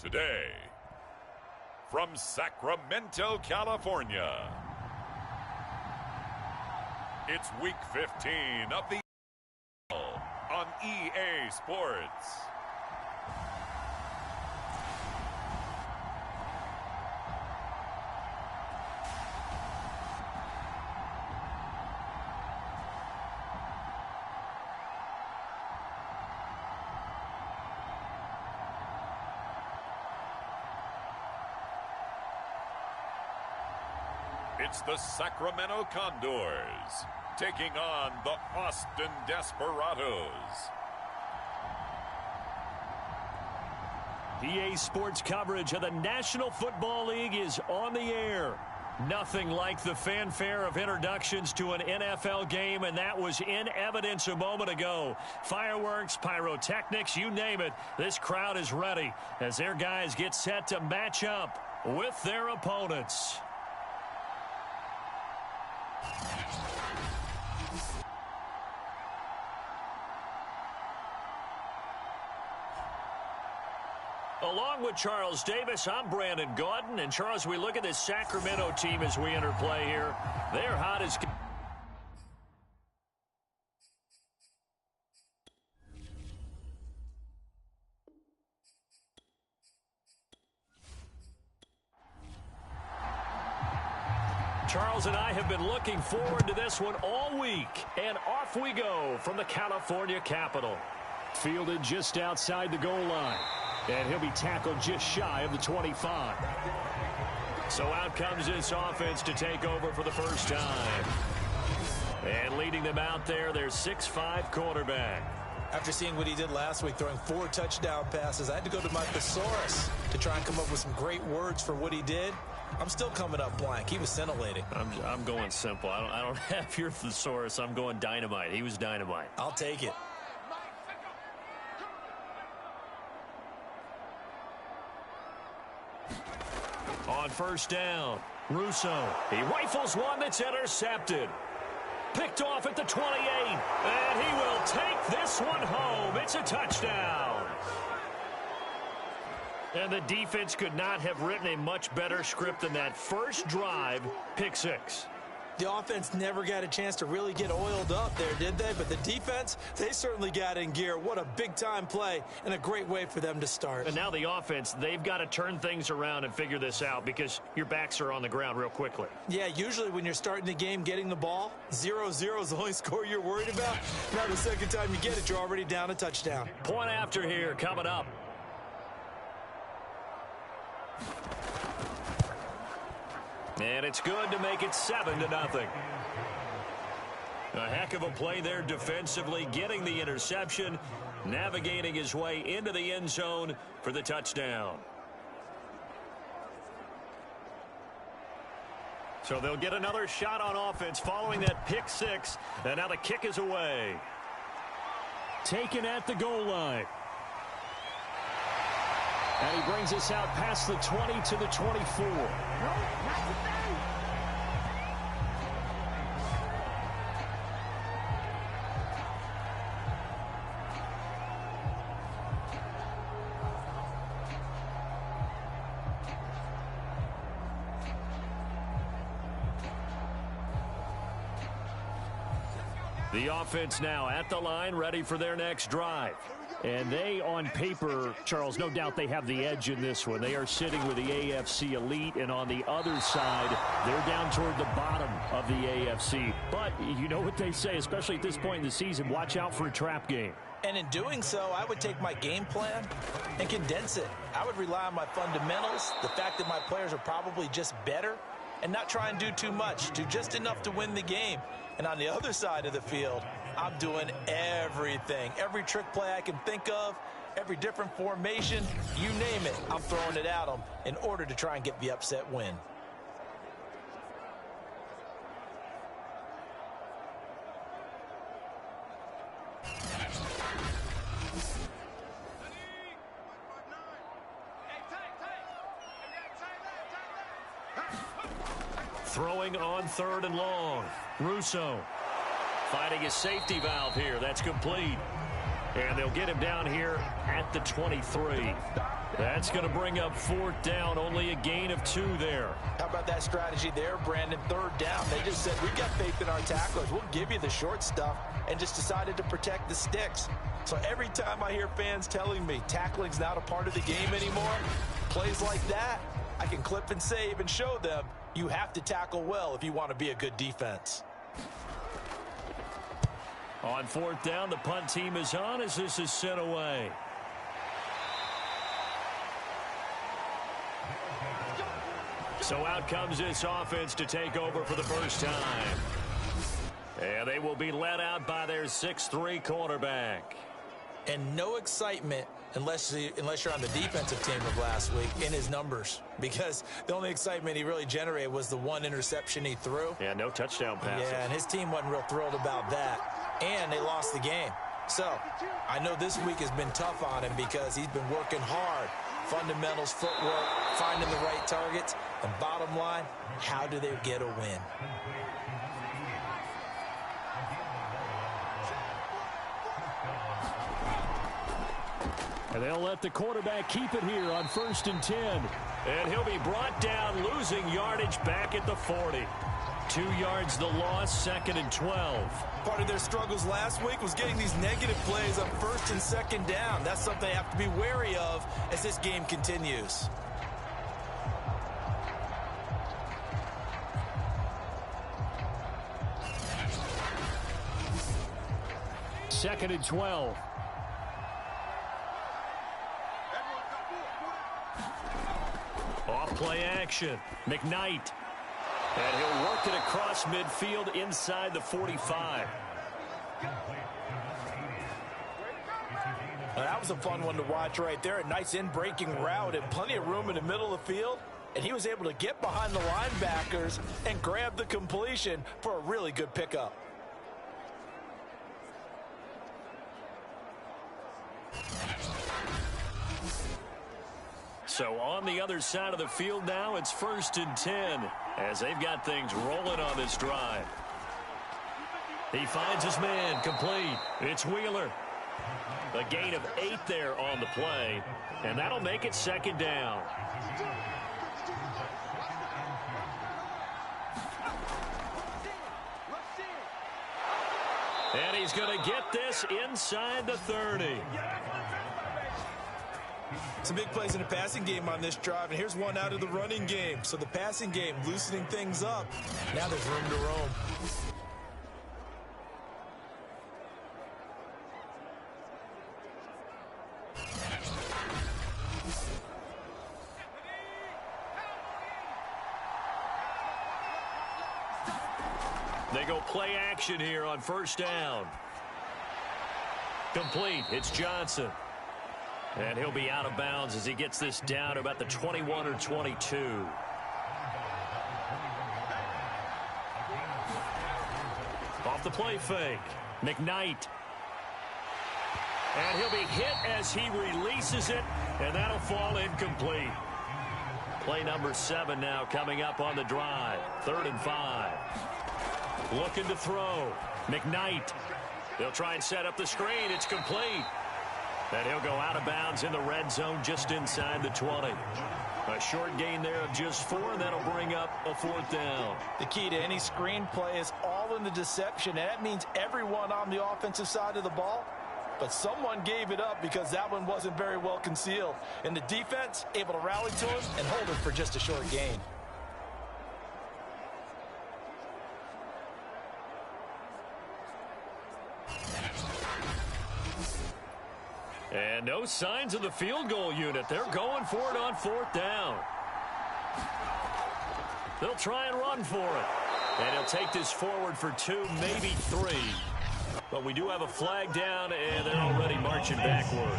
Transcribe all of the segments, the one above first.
today, from Sacramento, California, it's Week 15 of the on EA Sports. It's the Sacramento Condors taking on the Austin Desperados. EA Sports coverage of the National Football League is on the air. Nothing like the fanfare of introductions to an NFL game, and that was in evidence a moment ago. Fireworks, pyrotechnics, you name it. This crowd is ready as their guys get set to match up with their opponents. Along with Charles Davis, I'm Brandon Gaudin. And, Charles, we look at this Sacramento team as we enter play here. They're hot as... Charles and I have been looking forward to this one all week. And off we go from the California capital. Fielded just outside the goal line. And he'll be tackled just shy of the 25. So out comes this offense to take over for the first time. And leading them out there, their 6'5" quarterback. After seeing what he did last week, throwing 4 touchdown passes, I had to go to my thesaurus to try and come up with some great words for what he did. I'm still coming up blank. He was scintillating. I'm going simple. I don't have your thesaurus. I'm going dynamite. He was dynamite. I'll take it. On first down, Russo. He rifles one that's intercepted. Picked off at the 28. And he will take this one home. It's a touchdown. And the defense could not have written a much better script than that first drive, pick 6. The offense never got a chance to really get oiled up there, did they? But the defense, they certainly got in gear. What a big-time play and a great way for them to start. And now the offense, they've got to turn things around and figure this out because your backs are on the ground real quickly. Yeah, usually when you're starting the game getting the ball, 0-0 is the only score you're worried about. Now the second time you get it, you're already down a touchdown. Point after here coming up. And it's good to make it 7-0. A heck of a play there defensively, getting the interception, navigating his way into the end zone for the touchdown. So they'll get another shot on offense following that pick 6, and now the kick is away. Taken at the goal line. And he brings us out past the 20 to the 24. The offense now at the line, ready for their next drive. And they, on paper, Charles, no doubt they have the edge in this one. They are sitting with the AFC elite, and on the other side, they're down toward the bottom of the AFC. But you know what they say, especially at this point in the season, watch out for a trap game. And in doing so, I would take my game plan and condense it. I would rely on my fundamentals, the fact that my players are probably just better, and not try and do too much, do just enough to win the game. And on the other side of the field, I'm doing everything. Every trick play I can think of, every different formation, you name it, I'm throwing it at them in order to try and get the upset win. Throwing on 3rd and long. Russo finding his safety valve here. That's complete. And they'll get him down here at the 23. That's going to bring up 4th down, only a gain of 2 there. How about that strategy there, Brandon? 3rd down. They just said, we've got faith in our tacklers. We'll give you the short stuff, and just decided to protect the sticks. So every time I hear fans telling me tackling's not a part of the game anymore, plays like that, I can clip and save and show them you have to tackle well if you want to be a good defense. On 4th down, the punt team is on as this is sent away. So out comes this offense to take over for the first time. And they will be led out by their 6'3" quarterback. And no excitement unless you're on the defensive team of last week in his numbers, because the only excitement he really generated was the 1 interception he threw. Yeah, no touchdown passes. Yeah, and his team wasn't real thrilled about that. And they lost the game. So I know this week has been tough on him because he's been working hard. Fundamentals, footwork, finding the right targets. And bottom line, how do they get a win? And they'll let the quarterback keep it here on 1st and 10. And he'll be brought down, losing yardage back at the 40. 2 yards the loss, 2nd and 12. Part of their struggles last week was getting these negative plays on 1st and 2nd down. That's something they have to be wary of as this game continues. Second and 12. Off play action. McKnight. And he'll work it across midfield inside the 45. Well, that was a fun one to watch right there. A nice in-breaking route and plenty of room in the middle of the field. And he was able to get behind the linebackers and grab the completion for a really good pickup. So on the other side of the field now, it's 1st and 10 as they've got things rolling on this drive. He finds his man, complete. It's Wheeler. A gain of 8 there on the play, and that'll make it 2nd down. And he's going to get this inside the 30. Some big plays in the passing game on this drive, and here's one out of the running game. So the passing game loosening things up. Now there's room to roam. They go play action here on 1st down. Complete. It's Johnson. And he'll be out of bounds as he gets this down to about the 21 or 22. Off the play fake. McKnight. And he'll be hit as he releases it, and that'll fall incomplete. Play number 7 now coming up on the drive. 3rd and 5. Looking to throw. McKnight. They'll try and set up the screen. It's complete. And he'll go out of bounds in the red zone just inside the 20. A short gain there of just 4, and that'll bring up a 4th down. The key to any screen play is all in the deception, and that means everyone on the offensive side of the ball. But someone gave it up because that one wasn't very well concealed. And the defense able to rally to him and hold him for just a short gain. And no signs of the field goal unit. They're going for it on 4th down. They'll try and run for it. And he'll take this forward for 2, maybe 3. But we do have a flag down, and they're already marching backward.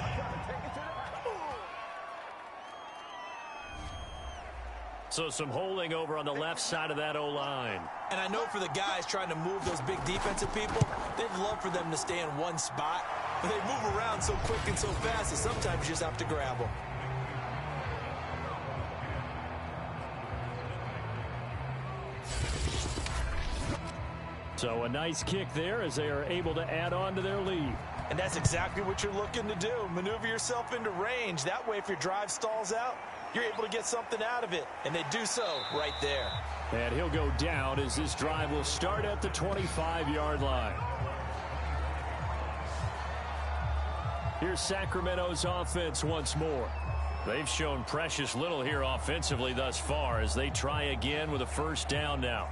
So some holding over on the left side of that O-line. And I know for the guys trying to move those big defensive people, they'd love for them to stay in one spot. But they move around so quick and so fast that sometimes you just have to grab them. So a nice kick there as they are able to add on to their lead. And that's exactly what you're looking to do. Maneuver yourself into range. That way, if your drive stalls out, you're able to get something out of it. And they do so right there. And he'll go down as this drive will start at the 25-yard line. Here's Sacramento's offense once more. They've shown precious little here offensively thus far as they try again with a first down now.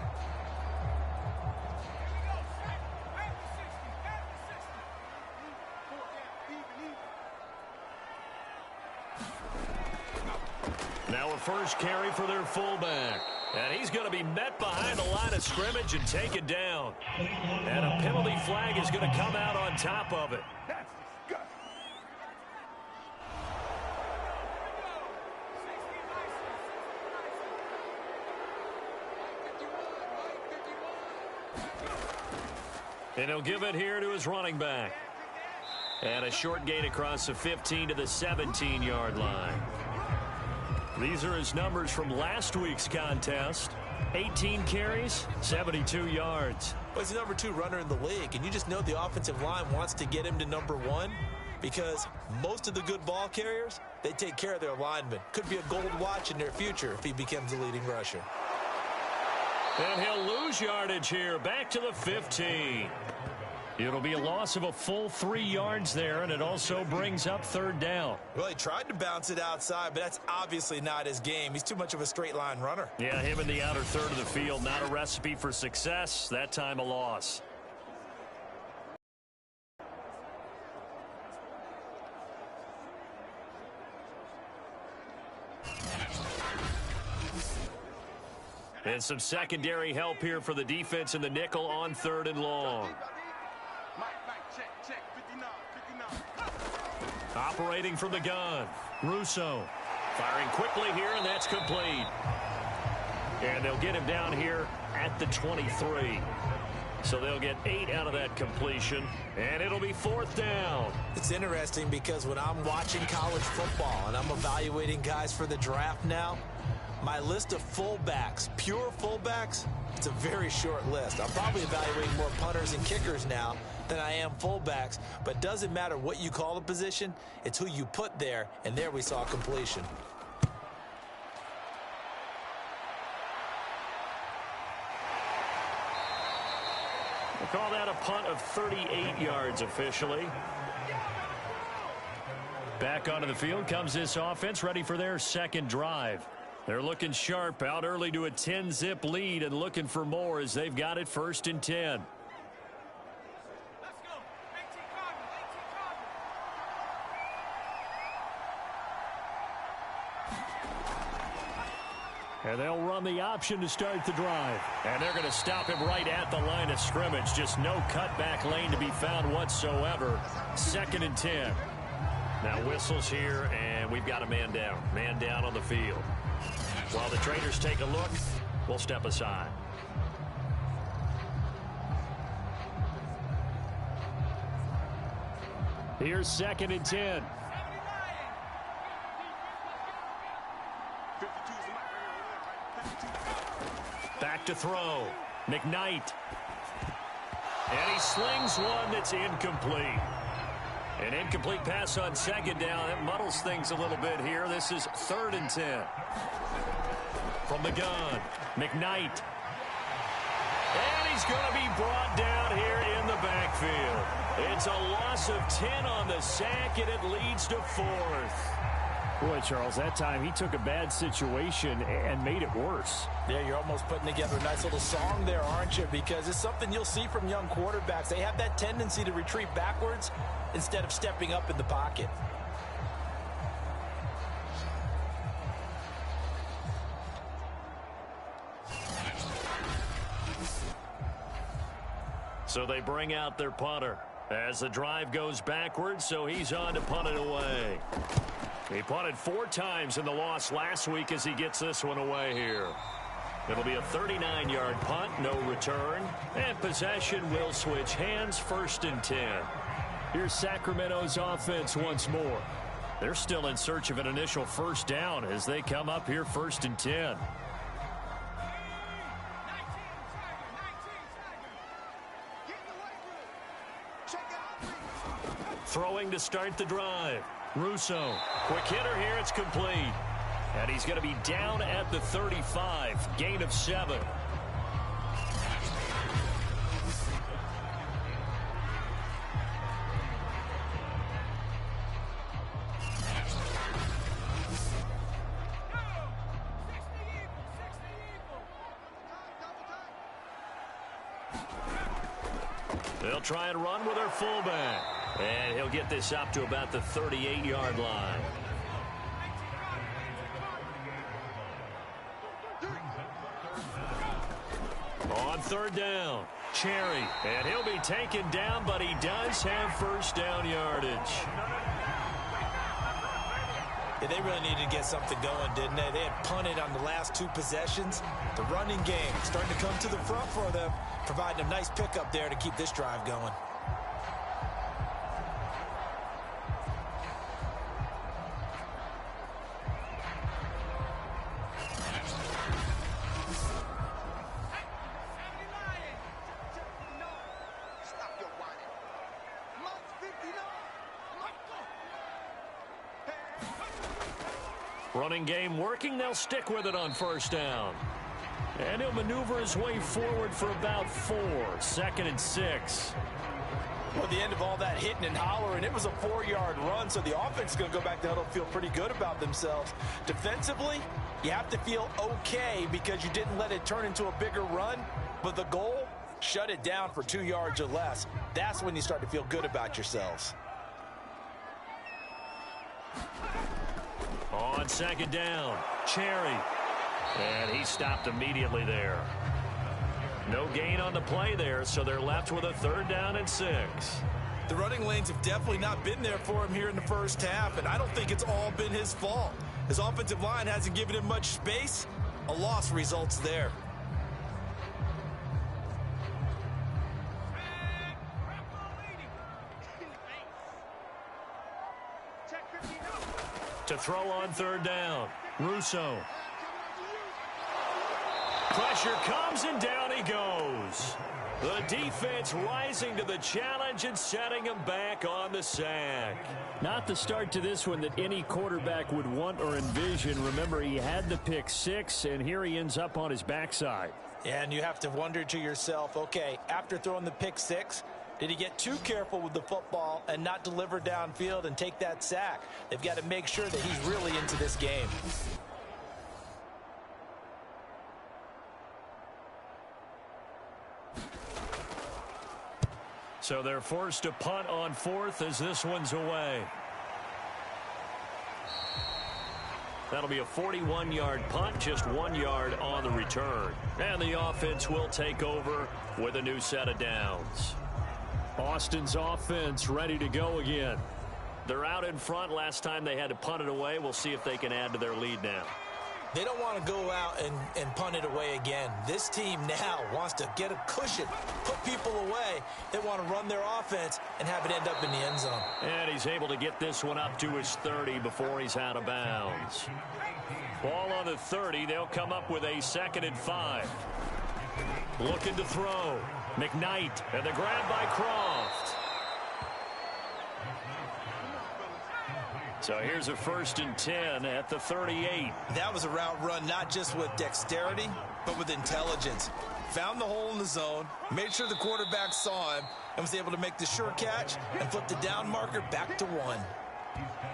Now a first carry for their fullback. And he's going to be met behind the line of scrimmage and taken down. And a penalty flag is going to come out on top of it. And he'll give it here to his running back. And a short gain across the 15 to the 17-yard line. These are his numbers from last week's contest. 18 carries, 72 yards. Well, he's the number 2 runner in the league, and you just know the offensive line wants to get him to number 1 because most of the good ball carriers, they take care of their linemen. Could be a gold watch in their future if he becomes the leading rusher. And he'll lose yardage here, back to the 15. It'll be a loss of a full 3 yards there, and it also brings up third down. Well, he tried to bounce it outside, but that's obviously not his game. He's too much of a straight line runner. Yeah, him in the outer third of the field, not a recipe for success. That time a loss. And some secondary help here for the defense in the nickel on 3rd and long. Operating from the gun, Russo firing quickly here, and that's complete. And they'll get him down here at the 23. So they'll get 8 out of that completion, and it'll be 4th down. It's interesting because when I'm watching college football and I'm evaluating guys for the draft now, my list of fullbacks, pure fullbacks, it's a very short list. I'm probably evaluating more punters and kickers now than I am fullbacks, but it doesn't matter what you call the position, it's who you put there, and there we saw completion. We'll call that a punt of 38 yards officially. Back onto the field comes this offense, ready for their second drive. They're looking sharp, out early to a 10-zip lead and looking for more as they've got it 1st and 10. And they'll run the option to start the drive. And they're going to stop him right at the line of scrimmage. Just no cutback lane to be found whatsoever. 2nd and 10. Now whistles here, and we've got a man down. Man down on the field. While the traders take a look, we'll step aside. Here's 2nd and 10. Back to throw. McKnight. And he slings one that's incomplete. An incomplete pass on 2nd down. That muddles things a little bit here. This is 3rd and 10. From the gun, McKnight. And he's going to be brought down here in the backfield. It's a loss of 10 on the sack, and it leads to 4th. Boy, Charles, that time he took a bad situation and made it worse. Yeah, you're almost putting together a nice little song there, aren't you? Because it's something you'll see from young quarterbacks. They have that tendency to retreat backwards instead of stepping up in the pocket. So they bring out their punter as the drive goes backwards, so he's on to punt it away. He punted 4 times in the loss last week as he gets this one away here. It'll be a 39-yard punt, no return, and possession will switch hands, 1st and 10. Here's Sacramento's offense once more. They're still in search of an initial first down as they come up here 1st and 10. Throwing to start the drive. Russo. Quick hitter here. It's complete. And he's going to be down at the 35. Gain of 7. They'll try and run with their fullback. And he'll get this up to about the 38-yard line. On third down, Cherry. And he'll be taken down, but he does have first down yardage. Yeah, they really needed to get something going, didn't they? They had punted on the last 2 possessions. The running game starting to come to the front for them, providing a nice pickup there to keep this drive going. Running game working. They'll stick with it on first down. And he'll maneuver his way forward for about 4. 2nd and 6. Well, at the end of all that hitting and hollering, it was a 4-yard run, so the offense is going to go back to huddle, feel pretty good about themselves. Defensively, you have to feel okay because you didn't let it turn into a bigger run, but the goal, shut it down for 2 yards or less. That's when you start to feel good about yourselves. On 2nd down, Cherry. And he stopped immediately there. No gain on the play there, so they're left with a 3rd down and 6. The running lanes have definitely not been there for him here in the first half, and I don't think it's all been his fault. His offensive line hasn't given him much space. A loss results there. To throw on 3rd down, Russo. Pressure comes and down he goes. The defense rising to the challenge and setting him back on the sack. Not the start to this one that any quarterback would want or envision. Remember, he had the pick 6, and here he ends up on his backside. Yeah, and you have to wonder to yourself, okay, after throwing the pick 6, did he get too careful with the football and not deliver downfield and take that sack? They've got to make sure that he's really into this game. So they're forced to punt on 4th as this one's away. That'll be a 41-yard punt, just 1 yard on the return. And the offense will take over with a new set of downs. Austin's offense ready to go again. They're out in front. Last time they had to punt it away. We'll see if they can add to their lead now. They don't want to go out and punt it away again. This team now wants to get a cushion, put people away. They want to run their offense and have it end up in the end zone. And he's able to get this one up to his 30 before he's out of bounds. Ball on the 30. They'll come up with a 2nd and 5. Looking to throw. McKnight, and the grab by Croft. So here's a 1st and 10 at the 38. That was a route run not just with dexterity, but with intelligence. Found the hole in the zone, made sure the quarterback saw him, and was able to make the sure catch and flip the down marker back to 1.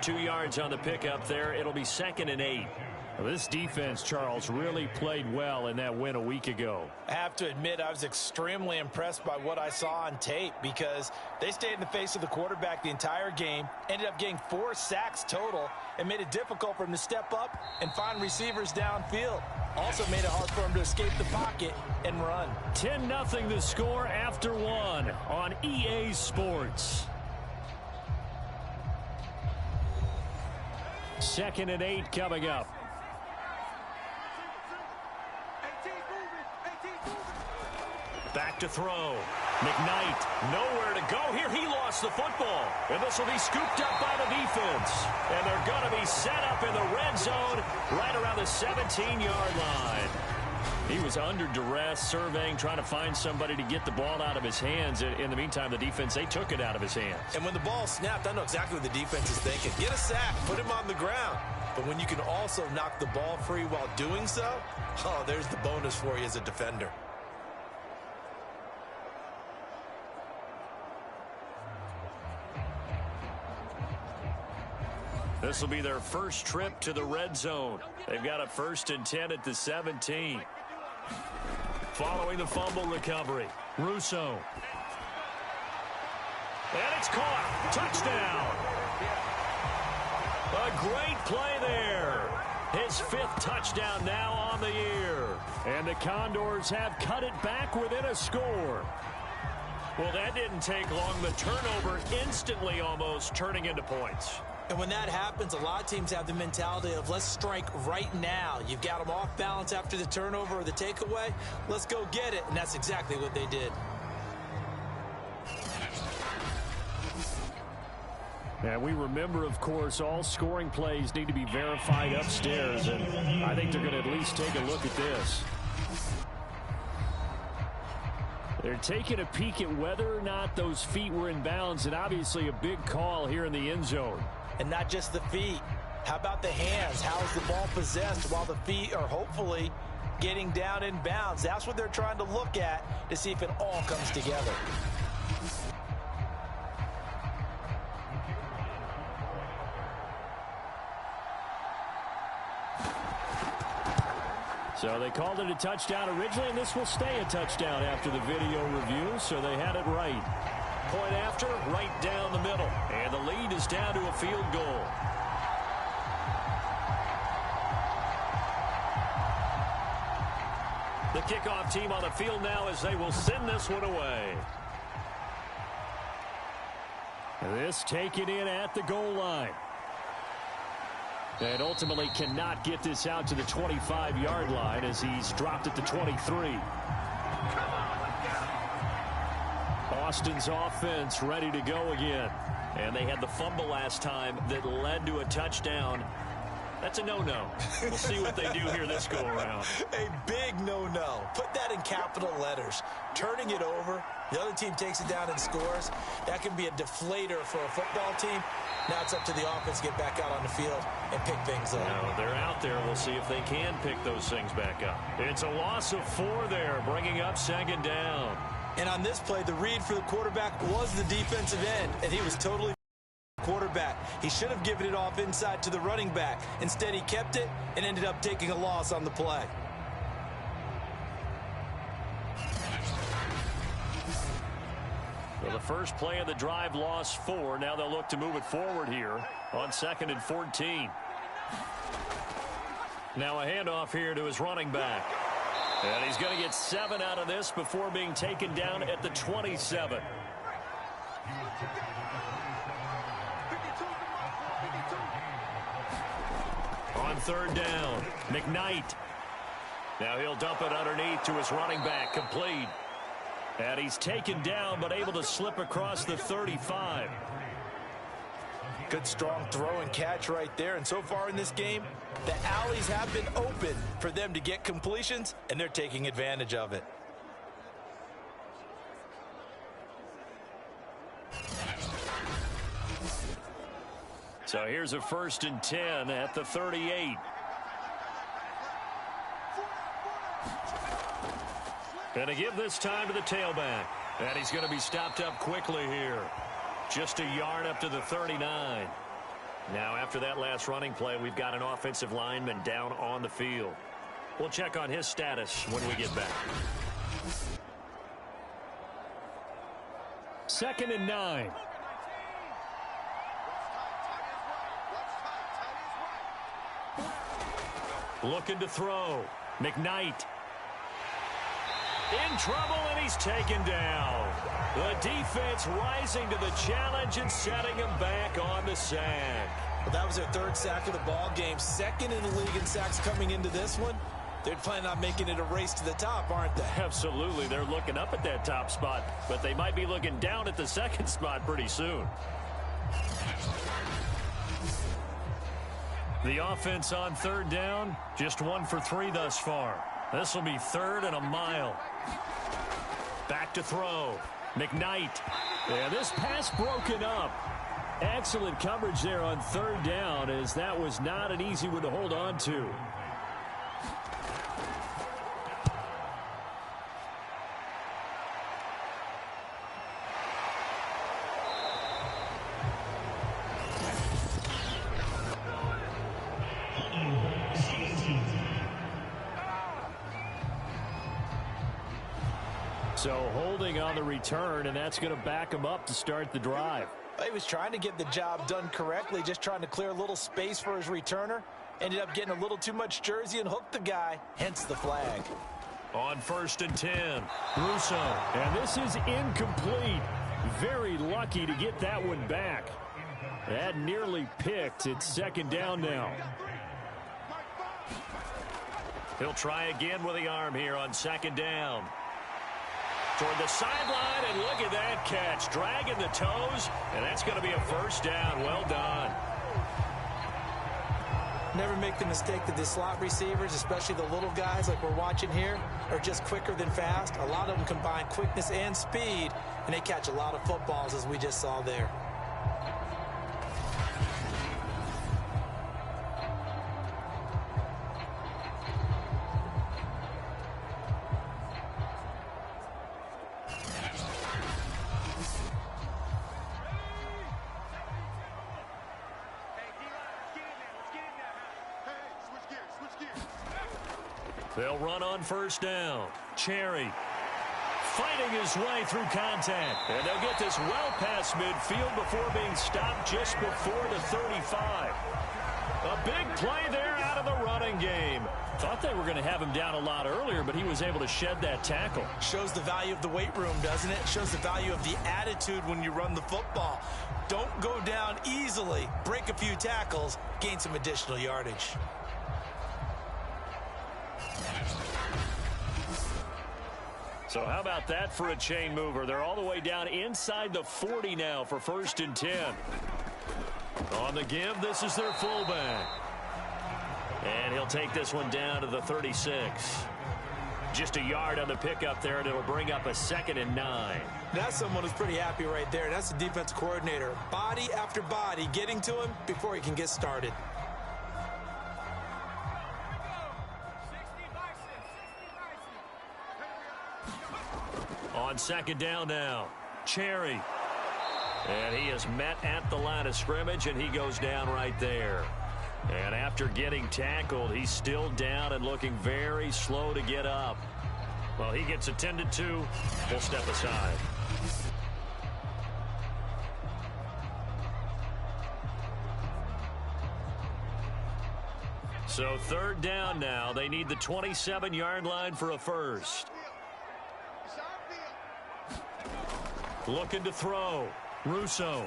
2 yards on the pickup there. It'll be 2nd and 8. Well, this defense, Charles, really played well in that win a week ago. I have to admit, I was extremely impressed by what I saw on tape because they stayed in the face of the quarterback the entire game, ended up getting 4 sacks total, and made it difficult for him to step up and find receivers downfield. Also made it hard for him to escape the pocket and run. 10-0 the score after 1 on EA Sports. 2nd and 8 coming up. Back to throw. McKnight, nowhere to go here. He lost the football. And this will be scooped up by the defense. And they're going to be set up in the red zone right around the 17-yard line. He was under duress, surveying, trying to find somebody to get the ball out of his hands. In the meantime, the defense, they took it out of his hands. And when the ball snapped, I know exactly what the defense is thinking. Get a sack, put him on the ground. But when you can also knock the ball free while doing so, oh, there's the bonus for you as a defender. This will be their first trip to the red zone. They've got a 1st and 10 at the 17. Following the fumble recovery, Russo. And it's caught. Touchdown. A great play there. His 5th touchdown now on the year. And the Condors have cut it back within a score. Well, that didn't take long. The turnover instantly almost turning into points. And when that happens, a lot of teams have the mentality of let's strike right now. You've got them off balance after the turnover or the takeaway. Let's go get it. And that's exactly what they did. And we remember, of course, all scoring plays need to be verified upstairs. And I think they're going to at least take a look at this. They're taking a peek at whether or not those feet were in bounds. And obviously a big call here in the end zone. And not just the feet. How about the hands? How is the ball possessed while the feet are hopefully getting down in bounds? That's what they're trying to look at to see if it all comes together. So they called it a touchdown originally, and this will stay a touchdown after the video review, so they had it right. Point after, right down the middle. And the lead is down to a field goal. The kickoff team on the field now as they will send this one away. This taken in at the goal line. And ultimately cannot get this out to the 25-yard line as he's dropped at the 23. Austin's offense ready to go again. And they had the fumble last time that led to a touchdown. That's a no-no. We'll see what they do here this go-around. A big no-no. Put that in capital letters. Turning it over, the other team takes it down and scores. That can be a deflator for a football team. Now it's up to the offense to get back out on the field and pick things up. Now they're out there. We'll see if they can pick those things back up. It's a loss of 4 there, bringing up 2nd down. And on this play, the read for the quarterback was the defensive end, and he was totally quarterback. He should have given it off inside to the running back. Instead, he kept it and ended up taking a loss on the play. Well, the first play of the drive lost 4. Now they'll look to move it forward here on 2nd and 14. Now a handoff here to his running back. And he's going to get 7 out of this before being taken down at the 27. On 3rd down, McKnight. Now he'll dump it underneath to his running back, complete. And he's taken down, but able to slip across the 35. Good, strong throw and catch right there. And so far in this game, the alleys have been open for them to get completions, and they're taking advantage of it. So here's a 1st and 10 at the 38. And to give this time to the tailback. And he's going to be stopped up quickly here. Just a yard up to the 39. Now after that last running play, we've got an offensive lineman down on the field. We'll check on his status when we get back. 2nd and 9. Looking to throw. McKnight. In trouble, and he's taken down. The defense rising to the challenge and setting him back on the sack. Well, that was their 3rd sack of the ball game. 2nd in the league in sacks coming into this one. They're planning on making it a race to the top, aren't they? Absolutely. They're looking up at that top spot, but they might be looking down at the 2nd spot pretty soon. The offense on 3rd down, just 1 for 3 thus far. This will be 3rd and a mile. Back to throw. McKnight. Yeah, this pass broken up. Excellent coverage there on 3rd down, as that was not an easy one to hold on to. So holding on the return, and that's going to back him up to start the drive. He was trying to get the job done correctly, just trying to clear a little space for his returner. Ended up getting a little too much jersey and hooked the guy, hence the flag. On 1st and 10, Russo. And this is incomplete. Very lucky to get that one back. That nearly picked. It's 2nd down now. He'll try again with the arm here on 2nd down. Toward the sideline, and look at that catch. Dragging the toes, and that's going to be a 1st down. Well done. Never make the mistake that the slot receivers, especially the little guys like we're watching here, are just quicker than fast. A lot of them combine quickness and speed, and they catch a lot of footballs, as we just saw there. They'll run on 1st down. Cherry fighting his way through contact. And they'll get this well past midfield before being stopped just before the 35. A big play there out of the running game. Thought they were going to have him down a lot earlier, but he was able to shed that tackle. Shows the value of the weight room, doesn't it? Shows the value of the attitude when you run the football. Don't go down easily. Break a few tackles. Gain some additional yardage. So how about that for a chain mover? They're all the way down inside the 40 now for 1st and 10. On the give, this is their fullback. And he'll take this one down to the 36. Just a yard on the pickup there, and it'll bring up a 2nd and 9. That's someone who's pretty happy right there. That's the defensive coordinator. Body after body getting to him before he can get started. On 2nd down now, Cherry. And he is met at the line of scrimmage, and he goes down right there. And after getting tackled, he's still down and looking very slow to get up. Well, he gets attended to. We'll step aside. So 3rd down now. They need the 27-yard line for a 1st. Looking to throw. Russo.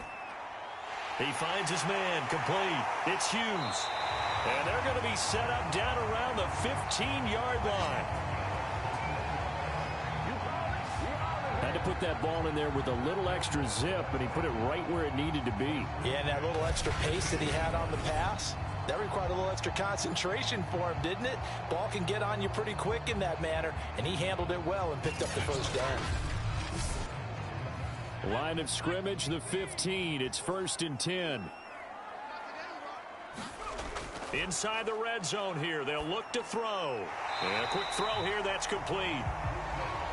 He finds his man. Complete. It's Hughes. And they're going to be set up down around the 15-yard line. Had to put that ball in there with a little extra zip, and he put it right where it needed to be. Yeah, and that little extra pace that he had on the pass, that required a little extra concentration for him, didn't it? Ball can get on you pretty quick in that manner, and he handled it well and picked up the 1st down. Line of scrimmage, the 15. It's 1st and 10. Inside the red zone here. They'll look to throw. And a quick throw here. That's complete.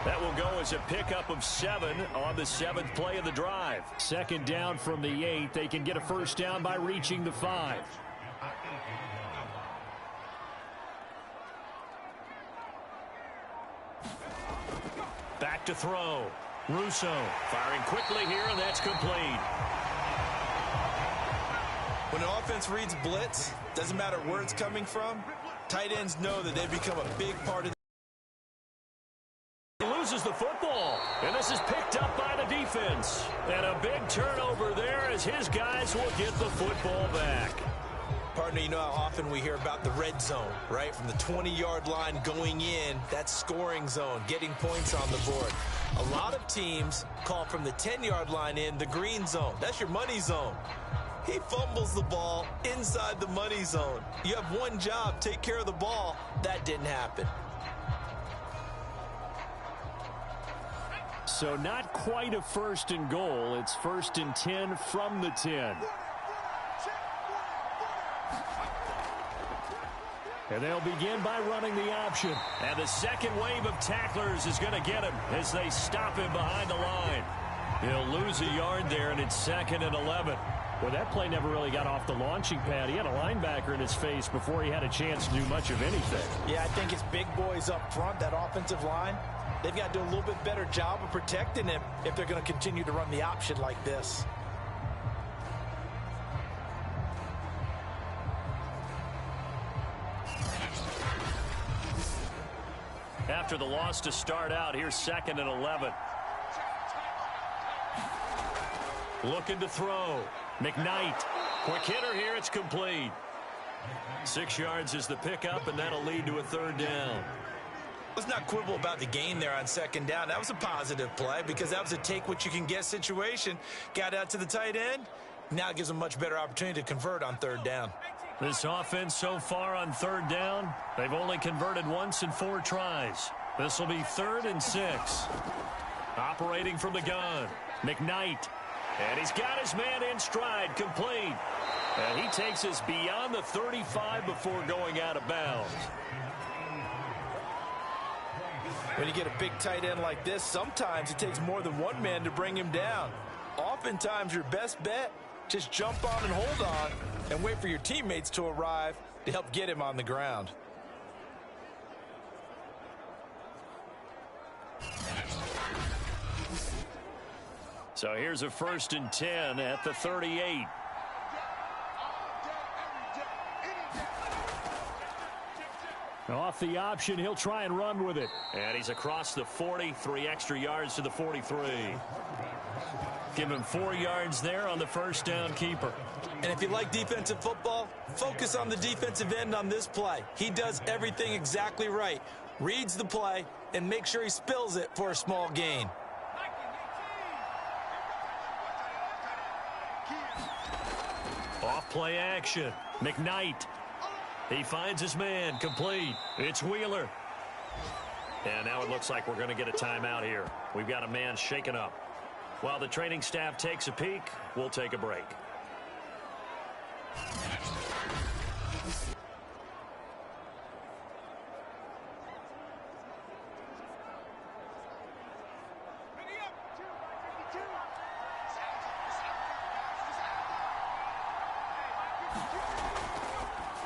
That will go as a pickup of 7 on the 7th play of the drive. 2nd down from the 8. They can get a 1st down by reaching the 5. Back to throw. Russo firing quickly here, and that's complete. When an offense reads blitz, doesn't matter where it's coming from, tight ends know that they've become a big part of He loses the football, and this is picked up by the defense. And a big turnover there as his guys will get the football back. Partner, you know how often we hear about the red zone, right? From the 20-yard line going in, that's scoring zone, getting points on the board. A lot of teams call from the 10-yard line in the green zone. That's your money zone. He fumbles the ball inside the money zone. You have one job, take care of the ball. That didn't happen. So not quite a first and goal. It's first and 10 from the 10. And they'll begin by running the option. And the second wave of tacklers is going to get him as they stop him behind the line. He'll lose a yard there, and it's second and 11. Well, that play never really got off the launching pad. He had a linebacker in his face before he had a chance to do much of anything. Yeah, I think it's big boys up front, that offensive line. They've got to do a little bit better job of protecting him if they're going to continue to run the option like this. After the loss to start out, here's second and 11. Looking to throw. McKnight. Quick hitter here. It's complete. 6 yards is the pickup, and that'll lead to a third down. Let's not quibble about the gain there on second down. That was a positive play because that was a take-what-you-can-get situation. Got out to the tight end. Now it gives them a much better opportunity to convert on third down. This offense so far on third down, they've only converted once in 4 tries. This will be 3rd and 6. Operating from the gun, McKnight. And he's got his man in stride, complete. And he takes us beyond the 35 before going out of bounds. When you get a big tight end like this, sometimes it takes more than one man to bring him down. Oftentimes, your best bet, just jump on and hold on and wait for your teammates to arrive to help get him on the ground. So here's a 1st and 10 at the 38. Off the option, he'll try and run with it. And he's across the 40, 3 extra yards to the 43. Give him 4 yards there on the first down keeper. And if you like defensive football, focus on the defensive end on this play. He does everything exactly right. Reads the play and makes sure he spills it for a small gain. Off play action. McKnight. He finds his man, complete. It's Wheeler. And now it looks like we're going to get a timeout here. We've got a man shaken up. While the training staff takes a peek, we'll take a break.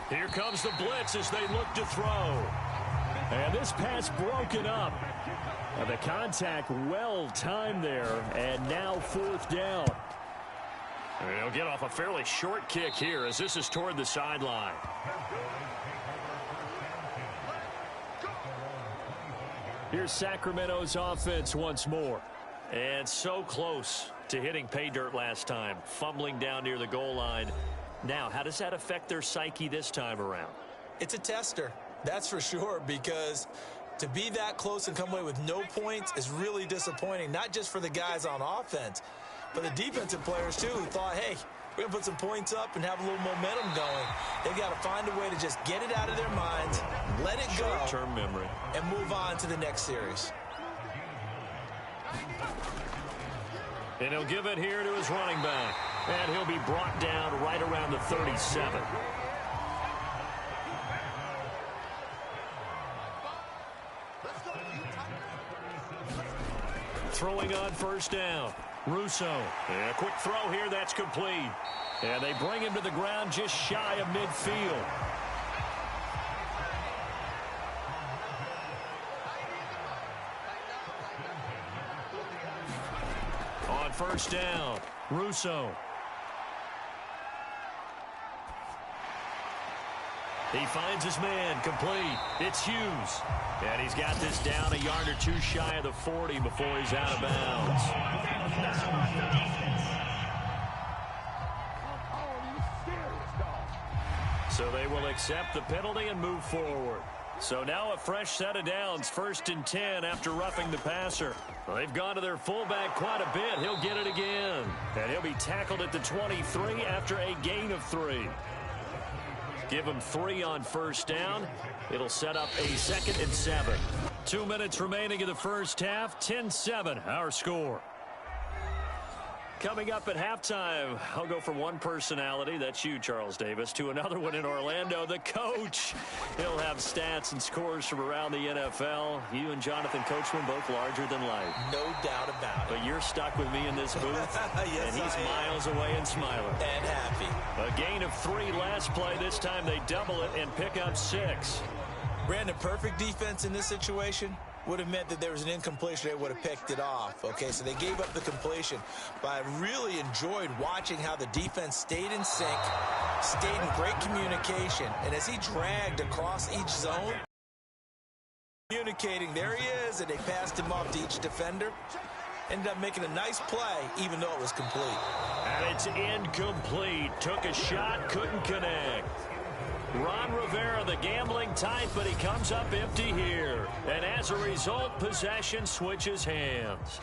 Here comes the blitz as they look to throw. And this pass broken up. And the contact well timed there. And now 4th down. And he'll get off a fairly short kick here as this is toward the sideline. Here's Sacramento's offense once more. And so close to hitting pay dirt last time. Fumbling down near the goal line. Now, how does that affect their psyche this time around? It's a tester, that's for sure, because to be that close and come away with no points is really disappointing, not just for the guys on offense, but the defensive players, too, who thought, hey, we're going to put some points up and have a little momentum going. They've got to find a way to just get it out of their minds, let it go, short-term memory, and move on to the next series. And he'll give it here to his running back. And he'll be brought down right around the 37. Throwing on first down. Russo. And a quick throw here, that's complete. And they bring him to the ground just shy of midfield. On first down, Russo. He finds his man, complete. It's Hughes. And he's got this down a yard or two shy of the 40 before he's out of bounds. So they will accept the penalty and move forward. So now a fresh set of downs, 1st and 10 after roughing the passer. Well, they've gone to their fullback quite a bit. He'll get it again. And he'll be tackled at the 23 after a gain of 3. Give him 3 on first down. It'll set up a 2nd and 7. 2 minutes remaining in the first half. 10-7, our score. Coming up at halftime, I'll go from one personality, that's you, Charles Davis, to another one in Orlando, the coach. He'll have stats and scores from around the NFL. You and Jonathan Coachman both larger than life. No doubt about it. But you're stuck with me in this booth, yes, and he's miles away and smiling. And happy. A gain of 3 last play. This time they double it and pick up 6. Brandon, perfect defense in this situation would have meant that there was an incompletion. They would have picked it off. Okay, so they gave up the completion. But I really enjoyed watching how the defense stayed in sync, stayed in great communication. And as he dragged across each zone, communicating, there he is, and they passed him off to each defender. Ended up making a nice play, even though it was complete. And it's incomplete. Took a shot, couldn't connect. Ron Rivera, the gambling type, but he comes up empty here. And as a result, possession switches hands.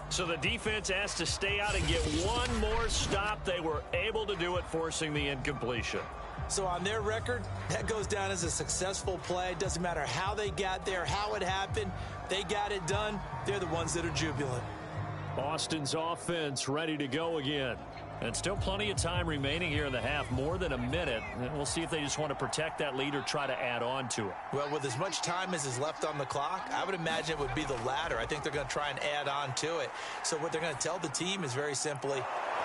So the defense has to stay out and get one more stop. They were able to do it, forcing the incompletion. So on their record, that goes down as a successful play. It doesn't matter how they got there, how it happened. They got it done. They're the ones that are jubilant. Boston's offense ready to go again. And still plenty of time remaining here in the half, more than a minute. And we'll see if they just want to protect that lead or try to add on to it. Well, with as much time as is left on the clock, I would imagine it would be the latter. I think they're going to try and add on to it. So what they're going to tell the team is very simply,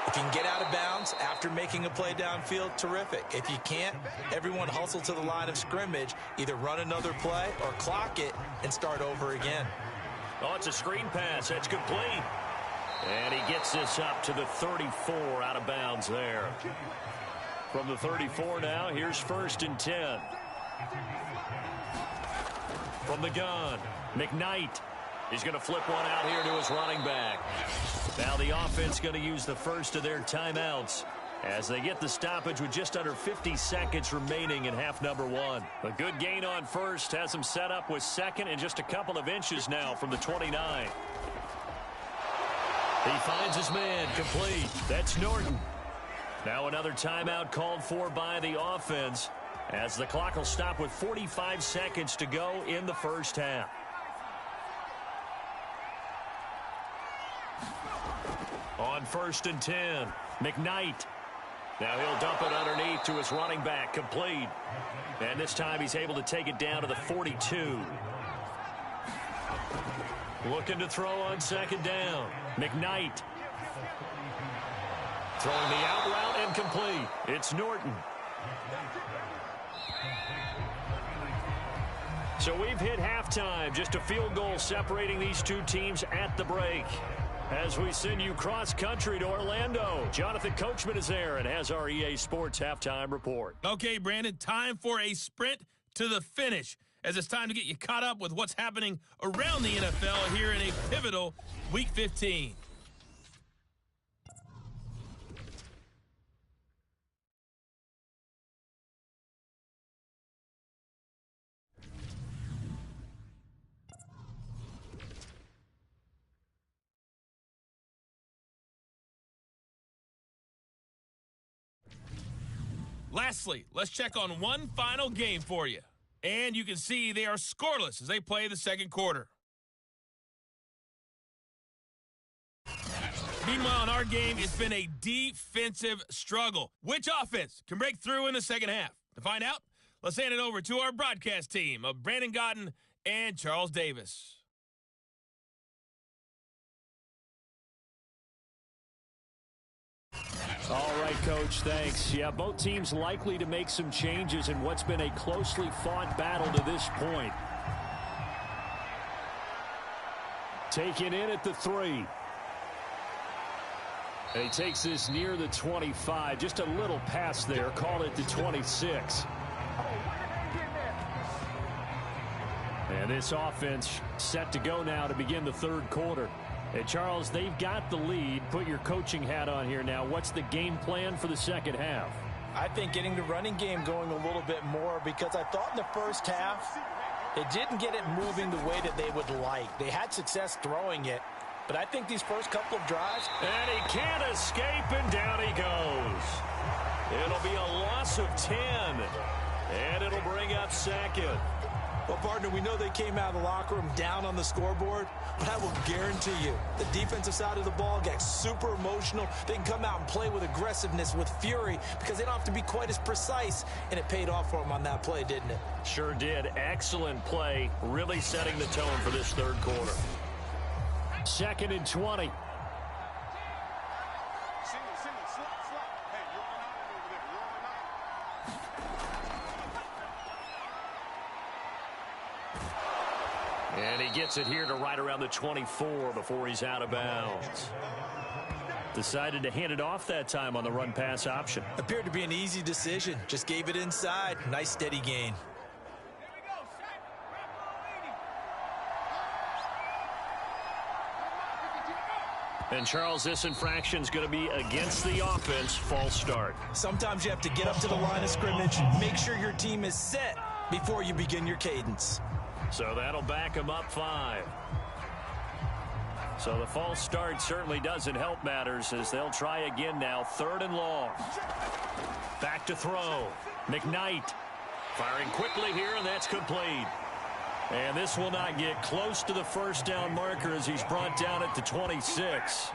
if you can get out of bounds after making a play downfield, terrific. If you can't, everyone hustle to the line of scrimmage, either run another play or clock it and start over again. Oh, it's a screen pass. That's complete. And he gets this up to the 34, out of bounds there. From the 34 now, here's 1st and 10. From the gun, McKnight. He's going to flip one out here to his running back. Now the offense going to use the first of their timeouts as they get the stoppage with just under 50 seconds remaining in half number 1. A good gain on first has him set up with second and just a couple of inches now from the 29. He finds his man, complete. That's Norton. Now another timeout called for by the offense as the clock will stop with 45 seconds to go in the first half. On 1st and 10, McKnight. Now he'll dump it underneath to his running back, complete. And this time he's able to take it down to the 42. Looking to throw on 2nd down. McKnight. Throwing the out route and complete. It's Norton. So we've hit halftime. Just a field goal separating these two teams at the break. As we send you cross-country to Orlando, Jonathan Coachman is there and has our EA Sports halftime report. Okay, Brandon, time for a sprint to the finish, as it's time to get you caught up with what's happening around the NFL here in a pivotal Week 15. Lastly, let's check on one final game for you. And you can see they are scoreless as they play the second quarter. Meanwhile, in our game, it's been a defensive struggle. Which offense can break through in the second half? To find out, let's hand it over to our broadcast team of Brandon Gotten and Charles Davis. All right, Coach, thanks. Yeah, both teams likely to make some changes in what's been a closely fought battle to this point. Taken in at the 3. And he takes this near the 25. Just a little pass there. Call it the 26. And this offense set to go now to begin the third quarter. And Charles, they've got the lead. Put your coaching hat on here now. What's the game plan for the second half? I think getting the running game going a little bit more, because I thought in the first half they didn't get it moving the way that they would like. They had success throwing it, but I think these first couple of drives. And he can't escape, and down he goes. It'll be a loss of 10, and it'll bring up second. Well, partner, we know they came out of the locker room down on the scoreboard, but I will guarantee you the defensive side of the ball gets super emotional. They can come out and play with aggressiveness, with fury, because they don't have to be quite as precise, and it paid off for them on that play, didn't it? Sure did. Excellent play, really setting the tone for this third quarter. 2nd and 20. And he gets it here to right around the 24 before he's out of bounds. Decided to hand it off that time on the run-pass option. Appeared to be an easy decision. Just gave it inside. Nice, steady gain. And, Charles, this infraction's going to be against the offense. False start. Sometimes you have to get up to the line of scrimmage, make sure your team is set before you begin your cadence. So that'll back him up 5. So the false start certainly doesn't help matters as they'll try again now. 3rd and long. Back to throw. McKnight firing quickly here, and that's complete. And this will not get close to the first down marker as he's brought down at the 26.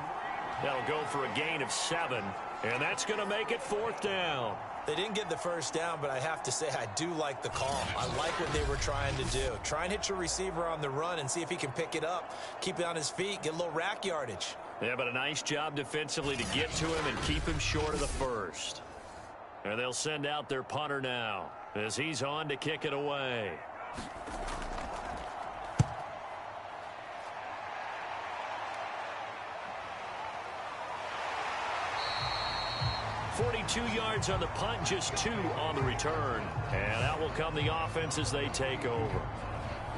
That'll go for a gain of 7, and that's going to make it 4th down. They didn't get the first down, but I have to say I do like the call. I like what they were trying to do. Try and hit your receiver on the run and see if he can pick it up. Keep it on his feet, get a little rack yardage. Yeah, but a nice job defensively to get to him and keep him short of the first. And they'll send out their punter now as he's on to kick it away. 42 yards on the punt, just 2 on the return. And out will come the offense as they take over.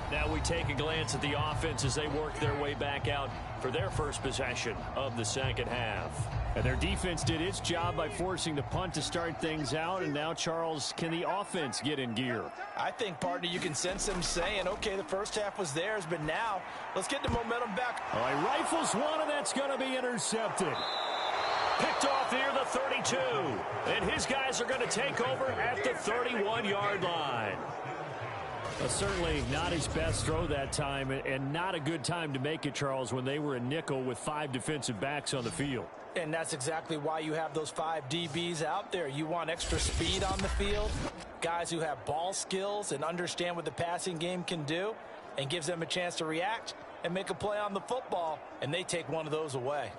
Now we take a glance at the offense as they work their way back out for their first possession of the second half. And their defense did its job by forcing the punt to start things out. And now, Charles, can the offense get in gear? I think, partner, you can sense them saying, okay, the first half was theirs, but now let's get the momentum back. All right, rifles one, and that's going to be intercepted. Picked off near the 32. And his guys are going to take over at the 31-yard line. Certainly not his best throw that time, and not a good time to make it, Charles, when they were a nickel with 5 defensive backs on the field. And that's exactly why you have those 5 DBs out there. You want extra speed on the field, guys who have ball skills and understand what the passing game can do, and gives them a chance to react and make a play on the football, and they take one of those away.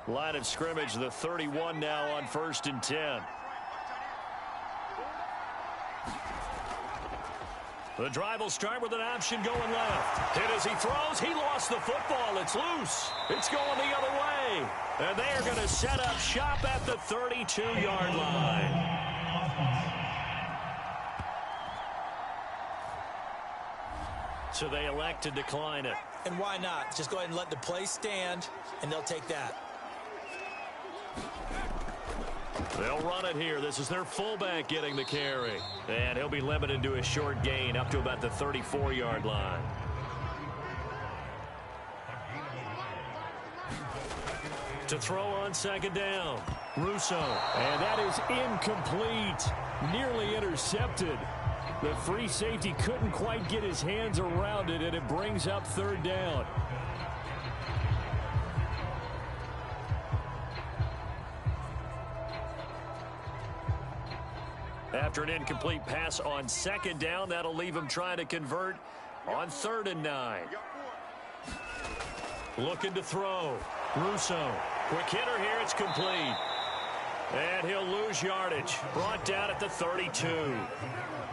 Line of scrimmage, the 31 now on 1st and 10. The drive will start with an option going left. Hit as he throws. He lost the football. It's loose. It's going the other way. And they are going to set up shop at the 32-yard line. So they elect to decline it. And why not? Just go ahead and let the play stand, and they'll take that. They'll run it here. This is their fullback getting the carry. And he'll be limited to a short gain up to about the 34-yard line. To throw on 2nd down. Russo. And that is incomplete. Nearly intercepted. The free safety couldn't quite get his hands around it, and it brings up 3rd down. After an incomplete pass on 2nd down, that'll leave him trying to convert on 3rd and 9. Looking to throw. Russo. Quick hitter here. It's complete. And he'll lose yardage. Brought down at the 32.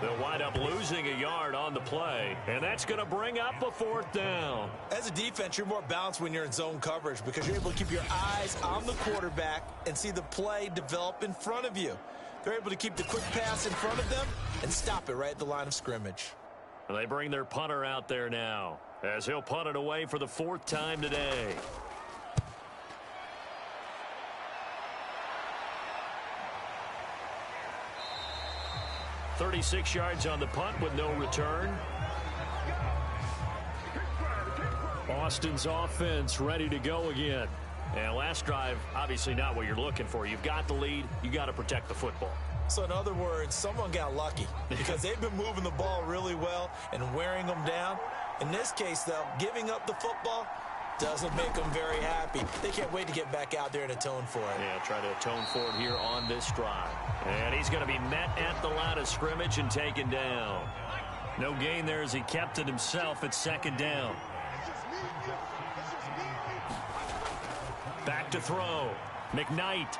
They'll wind up losing a yard on the play. And that's going to bring up a 4th down. As a defense, you're more balanced when you're in zone coverage because you're able to keep your eyes on the quarterback and see the play develop in front of you. They're able to keep the quick pass in front of them and stop it right at the line of scrimmage. And they bring their punter out there now as he'll punt it away for the 4th time today. "36 yards on the punt with no return. Austin's offense ready to go again. And last drive, obviously not what you're looking for. You've got the lead. You got to protect the football. So in other words, someone got lucky because they've been moving the ball really well and wearing them down. In this case, though, giving up the football doesn't make them very happy. They can't wait to get back out there and atone for it. Yeah, try to atone for it here on this drive. And he's going to be met at the line of scrimmage and taken down. No gain there as he kept it himself at second down. Back to throw. McKnight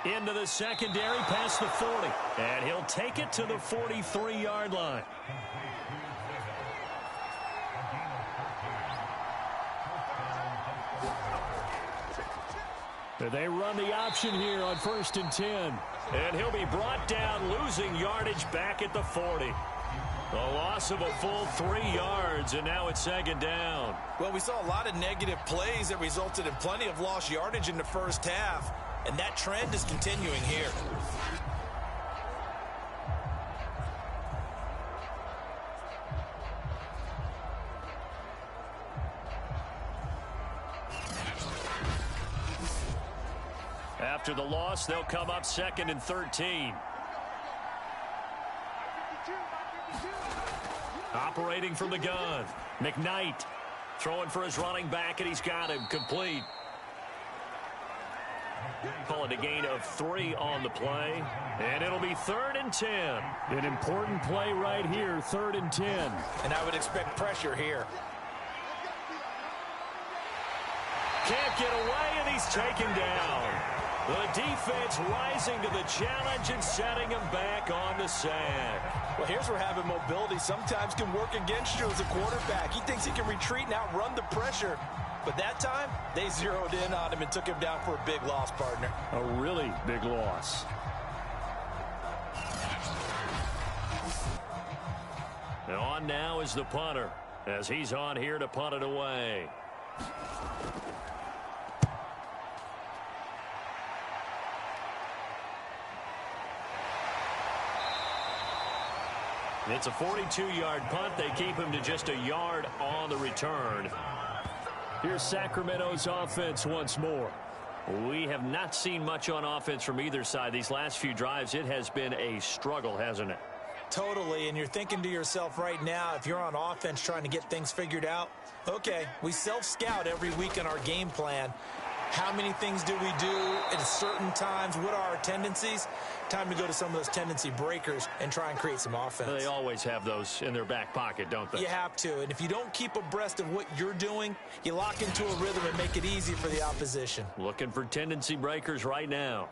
into the secondary past the 40. And he'll take it to the 43-yard line. They run the option here on 1st and 10. And he'll be brought down, losing yardage back at the 40. A loss of a full 3 yards, and now it's second down. Well, we saw a lot of negative plays that resulted in plenty of lost yardage in the first half, and that trend is continuing here. After the loss, they'll come up 2nd and 13. Operating from the gun. McKnight throwing for his running back, and he's got him complete. Calling a gain of 3 on the play. And it'll be 3rd and 10. An important play right here, 3rd and 10. And I would expect pressure here. Can't get away, and he's taken down. The defense rising to the challenge and setting him back on the sack. Well, here's where having mobility sometimes can work against you as a quarterback. He thinks he can retreat and outrun the pressure. But that time, they zeroed in on him and took him down for a big loss, partner. A really big loss. And on now is the punter, as he's on here to punt it away. It's a 42-yard punt. They keep him to just a yard on the return. Here's Sacramento's offense once more. We have not seen much on offense from either side. These last few drives, it has been a struggle, hasn't it? Totally, and you're thinking to yourself right now, if you're on offense trying to get things figured out, okay, we self-scout every week in our game plan. How many things do we do at certain times? What are our tendencies? Time to go to some of those tendency breakers and try and create some offense. They always have those in their back pocket, don't they? You have to, and if you don't keep abreast of what you're doing, you lock into a rhythm and make it easy for the opposition. Looking for tendency breakers right now.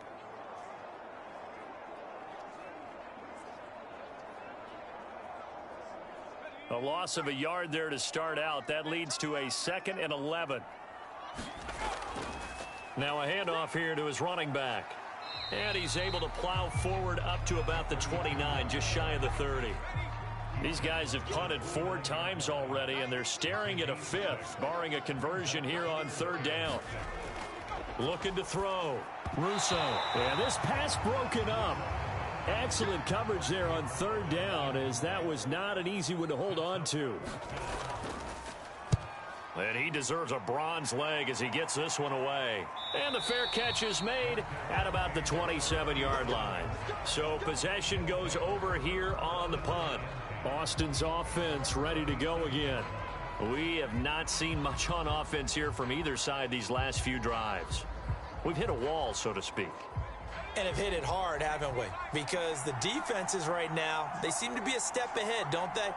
A loss of a yard there to start out. That leads to a 2nd and 11. Now a handoff here to his running back. And he's able to plow forward up to about the 29, just shy of the 30. These guys have punted 4 times already, and they're staring at a 5th, barring a conversion here on 3rd down. Looking to throw. Russo. And this pass broken up. Excellent coverage there on 3rd down, as that was not an easy one to hold on to. And he deserves a bronze leg as he gets this one away. And the fair catch is made at about the 27-yard line. So possession goes over here on the punt. Austin's offense ready to go again. We have not seen much on offense here from either side these last few drives. We've hit a wall, so to speak. And have hit it hard, haven't we? Because the defenses right now, they seem to be a step ahead, don't they?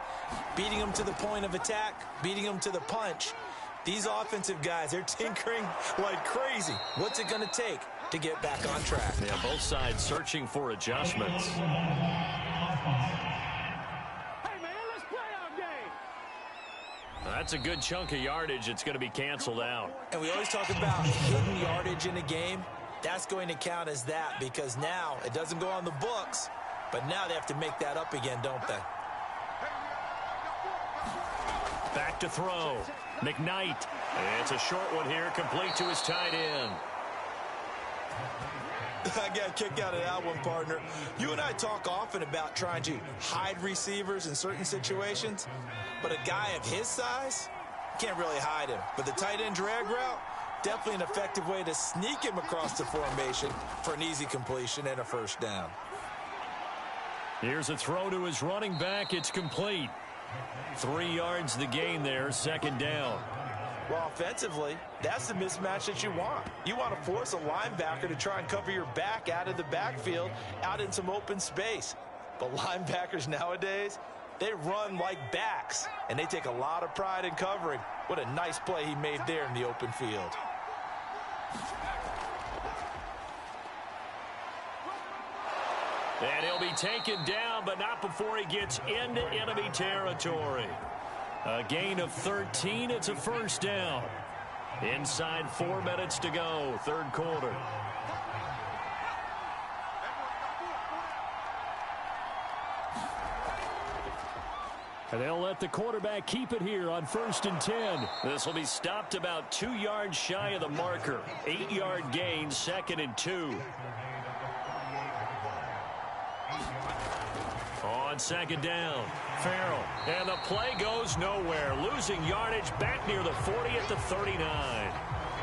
Beating them to the point of attack, beating them to the punch. These offensive guys, they're tinkering like crazy. What's it going to take to get back on track? Yeah, both sides searching for adjustments. Hey, man, let's play our game. That's a good chunk of yardage. It's going to be canceled out. And we always talk about hidden yardage in a game. That's going to count as that because now it doesn't go on the books, but now they have to make that up again, don't they? Back to throw. McKnight. It's a short one here, complete to his tight end. I got a kick out of that one, partner. You and I talk often about trying to hide receivers in certain situations, but a guy of his size can't really hide him. But the tight end drag route, definitely an effective way to sneak him across the formation for an easy completion and a 1st down. Here's a throw to his running back. It's complete. 3 yards the gain there, second down. Well, offensively, that's the mismatch that you want. You want to force a linebacker to try and cover your back out of the backfield, out in some open space. But linebackers nowadays, they run like backs, and they take a lot of pride in covering. What a nice play he made there in the open field. And he'll be taken down, but not before he gets into enemy territory. A gain of 13. It's a first down. Inside 4 minutes to go, third quarter. And they'll let the quarterback keep it here on 1st and 10. This will be stopped about 2 yards shy of the marker. 8-yard gain, 2nd and 2. On 2nd down, Farrell. And the play goes nowhere. Losing yardage back near the 40 at the 39.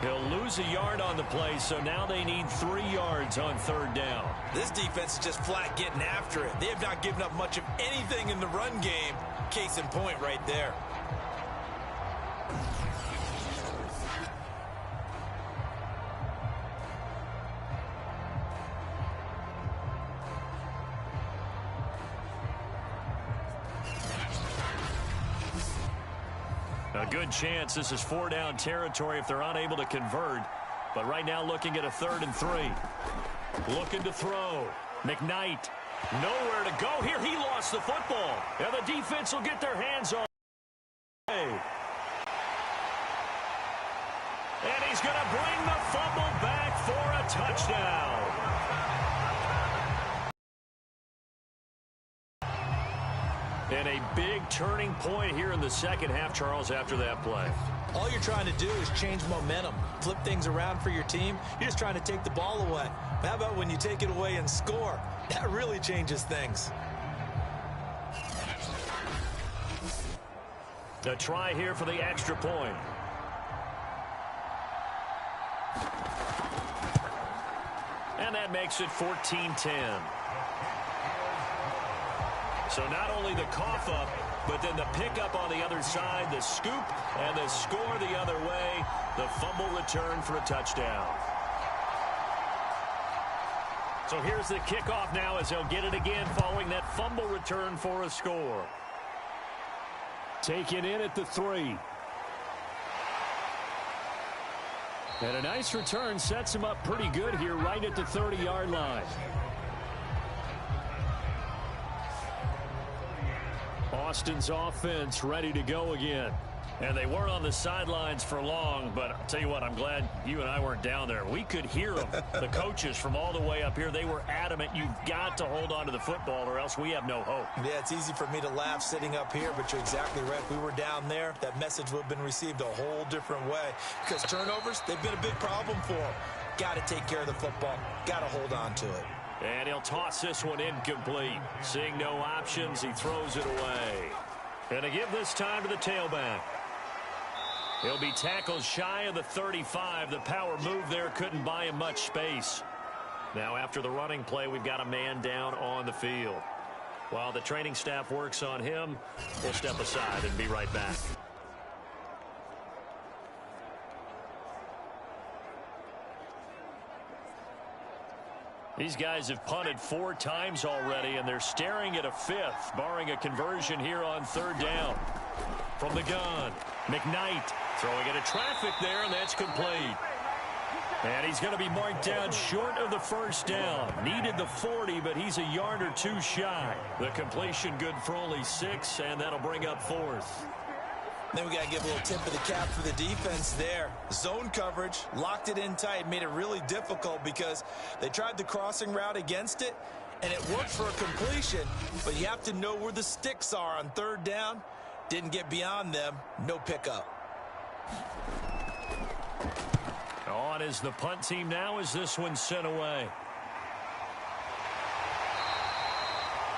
He'll lose a yard on the play, so now they need 3 yards on 3rd down. This defense is just flat getting after it. They have not given up much of anything in the run game. Case in point right there. A good chance this is 4-down territory if they're unable to convert. But right now looking at a 3rd and 3. Looking to throw. McKnight. Nowhere to go here. He lost the football. And the defense will get their hands on it. And he's going to bring the fumble back for a touchdown. And a big turning point here in the second half, Charles, after that play. All you're trying to do is change momentum, flip things around for your team. You're just trying to take the ball away. How about when you take it away and score? That really changes things. A try here for the extra point. And that makes it 14-10. So not only the cough up, but then the pickup on the other side, the scoop, and the score the other way. The fumble return for a touchdown. So here's the kickoff now as they'll get it again following that fumble return for a score. Taken in at the 3. And a nice return sets him up pretty good here right at the 30-yard line. Austin's offense ready to go again. And they weren't on the sidelines for long, but I'll tell you what, I'm glad you and I weren't down there. We could hear them, the coaches from all the way up here. They were adamant, you've got to hold on to the football or else we have no hope. Yeah, it's easy for me to laugh sitting up here, but you're exactly right. If we were down there, that message would have been received a whole different way. Because turnovers, they've been a big problem for them. Got to take care of the football. Got to hold on to it. And he'll toss this one incomplete. Seeing no options, he throws it away. And to give this time to the tailback. He'll be tackled shy of the 35. The power move there couldn't buy him much space. Now after the running play, we've got a man down on the field. While the training staff works on him, we'll step aside and be right back. These guys have punted 4 times already, and they're staring at a 5th, barring a conversion here on 3rd down. From the gun, McKnight throwing into traffic there, and that's complete. And he's going to be marked down short of the 1st down. Needed the 40, but he's a yard or 2 shy. The completion good for only 6, and that'll bring up 4th. Then we got to give a little tip of the cap for the defense there. Zone coverage, locked it in tight, made it really difficult because they tried the crossing route against it, and it worked for a completion, but you have to know where the sticks are on 3rd down. Didn't get beyond them, no pickup. On is the punt team now as this one's sent away.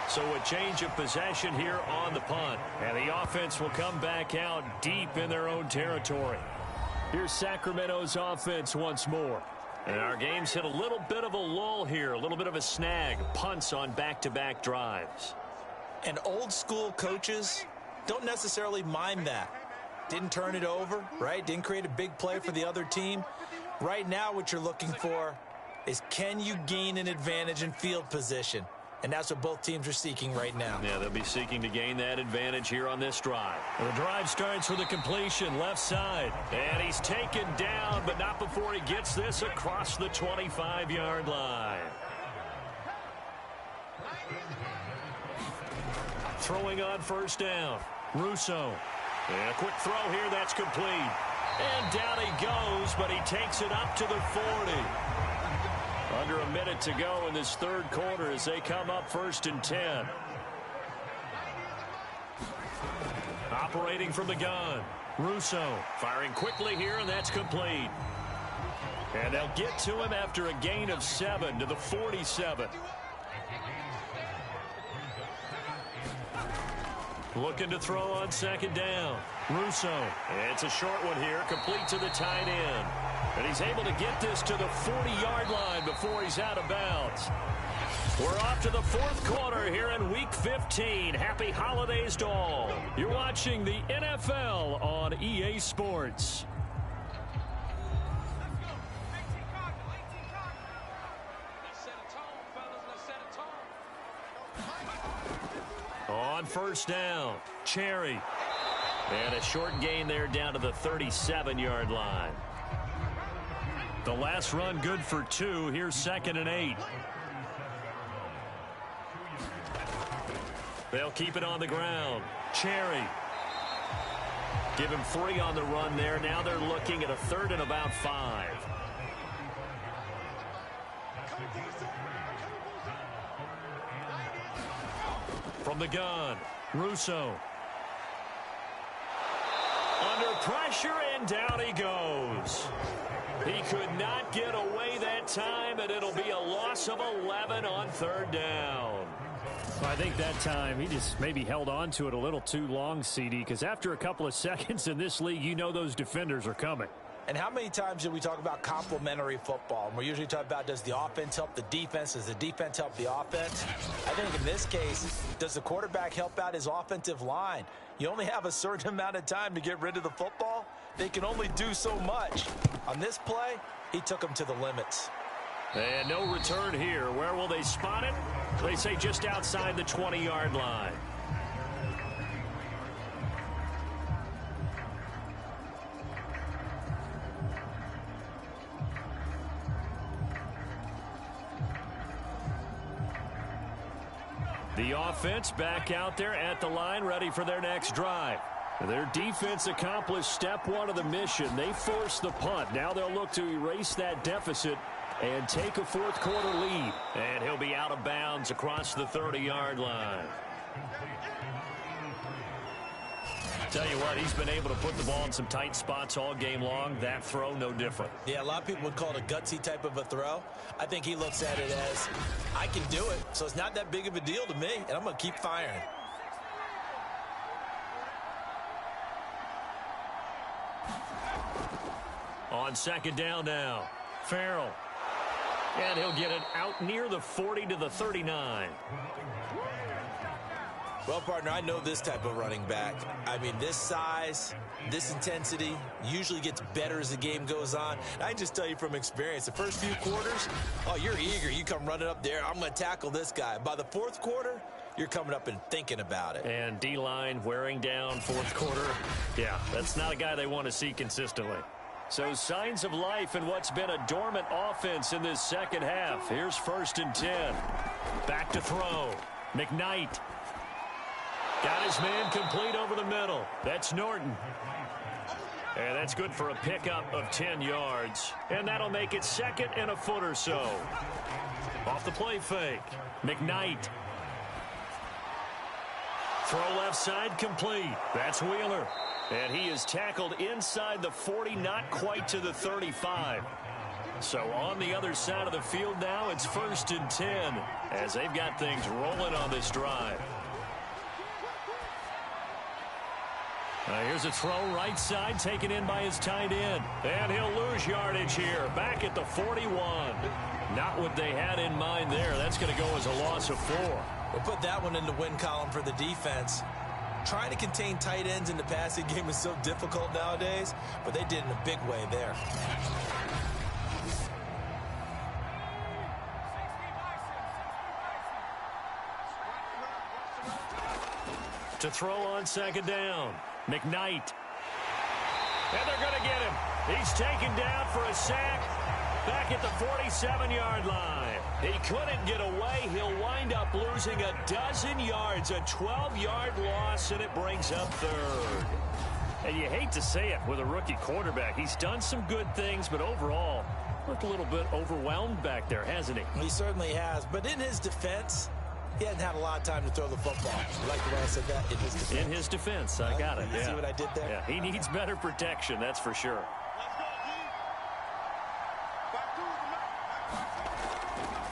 So a change of possession here on the punt. And the offense will come back out deep in their own territory. Here's Sacramento's offense once more. And our game's hit a little bit of a lull here, a little bit of a snag. Punts on back-to-back drives. And old school coaches don't necessarily mind that. Didn't turn it over, right? Didn't create a big play for the other team. Right now what you're looking for is, can you gain an advantage in field position? And that's what both teams are seeking right now. Yeah, they'll be seeking to gain that advantage here on this drive. The drive starts with a completion left side. And he's taken down, but not before he gets this across the 25-yard line. Throwing on first down. Russo. And a quick throw here, that's complete. And down he goes, but he takes it up to the 40. Under a minute to go in this third quarter as they come up 1st and 10. Operating from the gun. Russo firing quickly here, and that's complete. And they'll get to him after a gain of 7 to the 47. Looking to throw on second down. Russo. It's a short one here, complete to the tight end. And he's able to get this to the 40-yard line before he's out of bounds. We're off to the fourth quarter here in Week 15. Happy holidays to all. You're watching the NFL on EA Sports. On first down, Cherry. And a short gain there down to the 37-yard line. The last run good for 2. Here's 2nd and 8. They'll keep it on the ground. Cherry. Give him 3 on the run there. Now they're looking at a 3rd and about 5. From the gun, Russo. Under pressure, and down he goes. He could not get away that time, and it'll be a loss of 11 on 3rd down. Well, I think that time he just maybe held on to it a little too long, CD, because after a couple of seconds in this league, you know those defenders are coming. And how many times do we talk about complementary football? And we're usually talking about, does the offense help the defense? Does the defense help the offense? I think in this case, does the quarterback help out his offensive line? You only have a certain amount of time to get rid of the football. They can only do so much. On this play, he took them to the limits. And no return here. Where will they spot it? They say just outside the 20-yard line. The offense back out there at the line, ready for their next drive. Their defense accomplished step 1 of the mission. They forced the punt. Now they'll look to erase that deficit and take a fourth quarter lead. And he'll be out of bounds across the 30-yard line. Tell you what, he's been able to put the ball in some tight spots all game long. That throw, no different. Yeah, a lot of people would call it a gutsy type of a throw. I think he looks at it as, I can do it, so it's not that big of a deal to me, and I'm going to keep firing. On second down now, Farrell. And he'll get it out near the 40 to the 39. Well, partner, I know this type of running back. I mean, this size, this intensity usually gets better as the game goes on. And I can just tell you from experience, the first few quarters, oh, you're eager. You come running up there, I'm going to tackle this guy. By the fourth quarter, you're coming up and thinking about it. And D-line wearing down fourth quarter. Yeah, that's not a guy they want to see consistently. So signs of life in what's been a dormant offense in this second half. Here's 1st and 10. Back to throw. McKnight. Got his man complete over the middle. That's Norton. And that's good for a pickup of 10 yards. And that'll make it 2nd and a foot or so. Off the play fake. McKnight. Throw left side complete. That's Wheeler. And he is tackled inside the 40, not quite to the 35. So on the other side of the field now, it's 1st and 10 as they've got things rolling on this drive. Here's a throw right side taken in by his tight end. And he'll lose yardage here. Back at the 41. Not what they had in mind there. That's going to go as a loss of 4. We'll put that one in the win column for the defense. Trying to contain tight ends in the passing game is so difficult nowadays, but they did in a big way there. To throw on second down. McKnight. And they're going to get him. He's taken down for a sack back at the 47-yard line. He couldn't get away. He'll wind up losing a dozen yards, a 12-yard loss, and it brings up third. And you hate to say it with a rookie quarterback. He's done some good things, but overall, looked a little bit overwhelmed back there, hasn't he? He certainly has, but in his defense, he hasn't had a lot of time to throw the football. You like the way I said that? In his defense. In his defense. I got it. You see what I did there? Yeah, he needs better protection, that's for sure.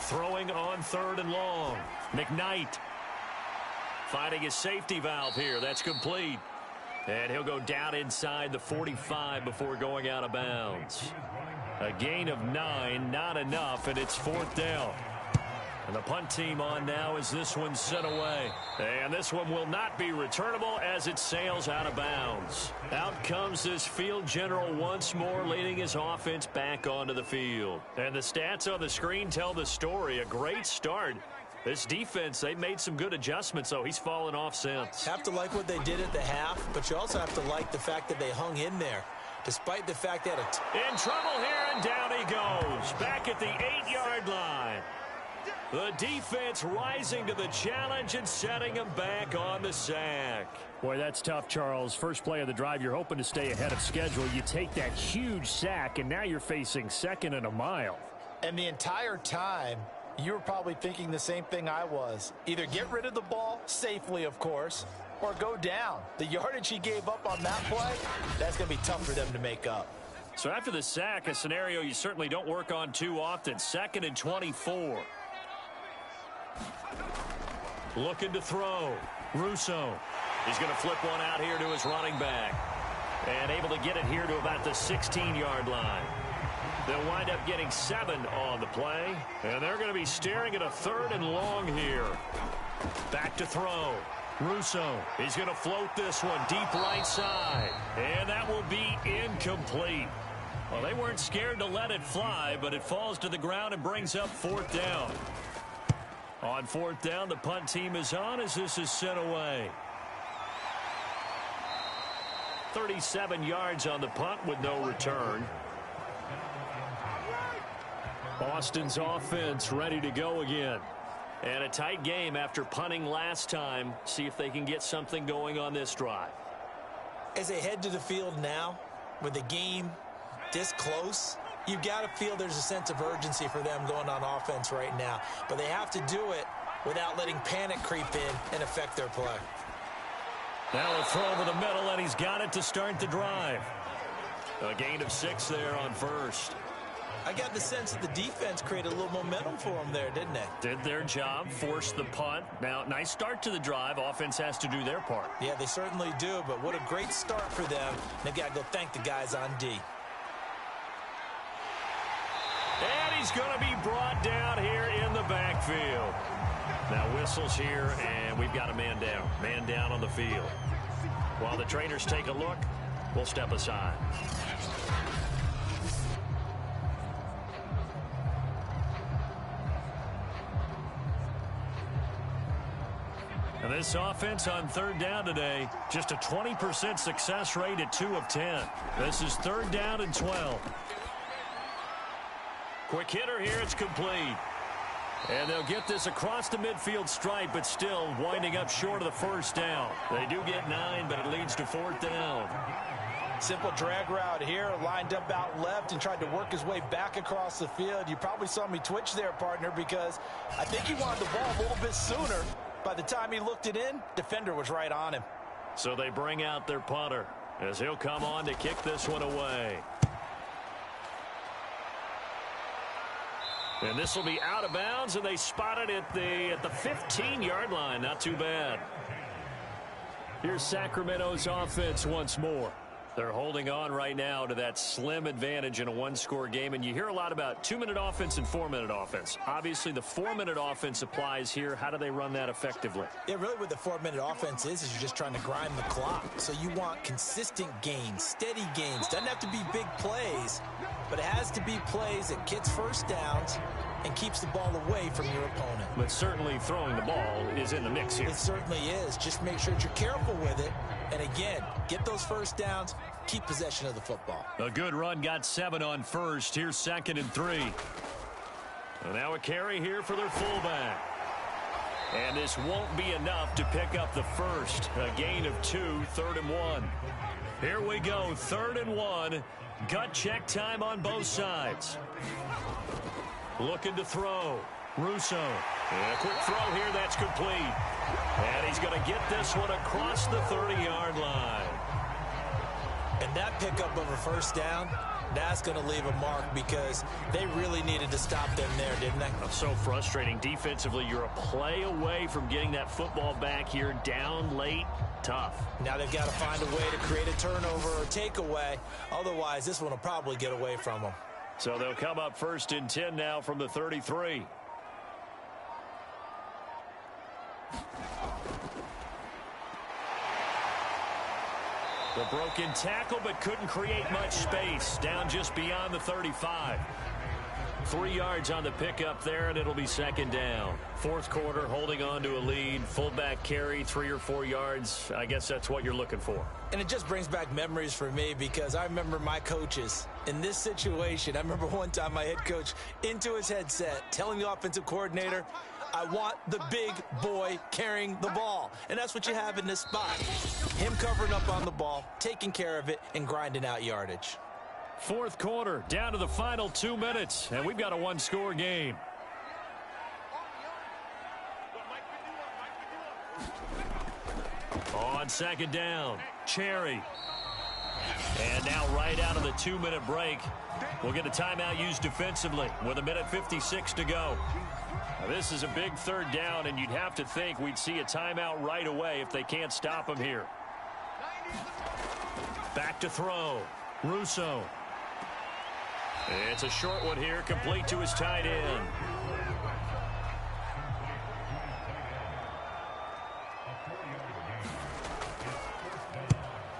Throwing on third and long. McKnight finding his safety valve here. That's complete. And he'll go down inside the 45 before going out of bounds. A gain of 9, not enough, and it's 4th down. And the punt team on now as this one's sent away. And this one will not be returnable as it sails out of bounds. Out comes this field general once more, leading his offense back onto the field. And the stats on the screen tell the story. A great start. This defense, they made some good adjustments, so he's fallen off since. Have to like what they did at the half, but you also have to like the fact that they hung in there. Despite the fact that in trouble here, and down he goes. Back at the 8-yard line. The defense rising to the challenge and setting him back on the sack. Boy, that's tough, Charles. First play of the drive, you're hoping to stay ahead of schedule. You take that huge sack, and now you're facing 2nd and a mile. And the entire time, you were probably thinking the same thing I was. Either get rid of the ball, safely, of course, or go down. The yardage he gave up on that play, that's going to be tough for them to make up. So after the sack, a scenario you certainly don't work on too often. 2nd and 24. Looking to throw. Russo. He's going to flip one out here to his running back. And able to get it here to about the 16-yard line. They'll wind up getting 7 on the play. And they're going to be staring at a 3rd and long here. Back to throw. Russo. He's going to float this one deep right side. And that will be incomplete. Well, they weren't scared to let it fly, but it falls to the ground and brings up 4th down. On 4th down, the punt team is on as this is sent away. 37 yards on the punt with no return. Austin's offense ready to go again. And a tight game after punting last time. See if they can get something going on this drive. As they head to the field now, with the game this close, you've got to feel there's a sense of urgency for them going on offense right now. But they have to do it without letting panic creep in and affect their play. Now a throw over the middle, and he's got it to start the drive. A gain of 6 there on first. I got the sense that the defense created a little momentum for them there, didn't they? Did their job, forced the punt. Now, nice start to the drive. Offense has to do their part. Yeah, they certainly do, but what a great start for them. They've got to go thank the guys on D. And he's going to be brought down here in the backfield. Now whistles here, and we've got a man down. Man down on the field. While the trainers take a look, we'll step aside. And this offense on 3rd down today, just a 20% success rate at 2 of 10. This is 3rd down and 12. Quick hitter here, it's complete. And they'll get this across the midfield stripe, but still winding up short of the 1st down. They do get 9, but it leads to 4th down. Simple drag route here, lined up out left and tried to work his way back across the field. You probably saw me twitch there, partner, because I think he wanted the ball a little bit sooner. By the time he looked it in, defender was right on him. So they bring out their punter as he'll come on to kick this one away. And this will be out of bounds, and they spot it at the 15-yard line. Not too bad. Here's Sacramento's offense once more. They're holding on right now to that slim advantage in a one-score game, and you hear a lot about 2-minute offense and 4-minute offense. Obviously, the 4-minute offense applies here. How do they run that effectively? Yeah, really what the 4-minute offense is you're just trying to grind the clock. So you want consistent gains, steady gains. Doesn't have to be big plays, but it has to be plays that gets first downs and keeps the ball away from your opponent. But certainly throwing the ball is in the mix here. It certainly is. Just make sure that you're careful with it. And again, get those first downs, keep possession of the football. A good run, got 7 on first. Here's 2nd and 3. So now a carry here for their fullback. And this won't be enough to pick up the first. A gain of 2, 3rd and 1. Here we go, 3rd and 1. Gut check time on both sides. Looking to throw. Russo. And a quick throw here, that's complete. And he's going to get this one across the 30-yard line. And that pickup of a first down, that's going to leave a mark because they really needed to stop them there, didn't they? That's so frustrating. Defensively, you're a play away from getting that football back here down late. Tough. Now they've got to find a way to create a turnover or takeaway. Otherwise, this one will probably get away from them. So they'll come up 1st and 10 now from the 33. The broken tackle, but couldn't create much space. Down just beyond the 35. 3 yards on the pickup there, and it'll be 2nd down. 4th quarter, holding on to a lead. Fullback carry, 3 or 4 yards. I guess that's what you're looking for. And it just brings back memories for me because I remember my coaches in this situation. I remember one time my head coach into his headset telling the offensive coordinator, I want the big boy carrying the ball. And that's what you have in this spot. Him covering up on the ball, taking care of it, and grinding out yardage. 4th quarter, down to the final 2 minutes, and we've got a one-score game. On 2nd down, Cherry. And now right out of the 2-minute break, we'll get a timeout used defensively with 1:56 to go. Now, this is a big 3rd down, and you'd have to think we'd see a timeout right away if they can't stop him here. Back to throw. Russo. It's a short one here, complete to his tight end.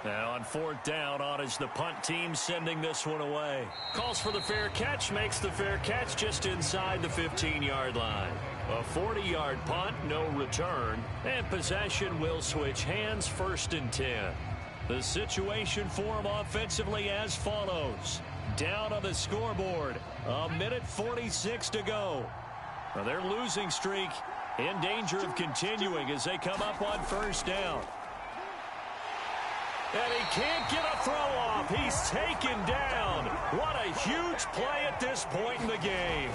Now on 4th down, on is the punt team sending this one away. Calls for the fair catch, makes the fair catch just inside the 15-yard line. A 40-yard punt, no return, and possession will switch hands, 1st and 10. The situation for them offensively as follows. Down on the scoreboard, 1:46 to go. Now their losing streak in danger of continuing as they come up on 1st down. And he can't get a throw off. He's taken down. What a huge play at this point in the game.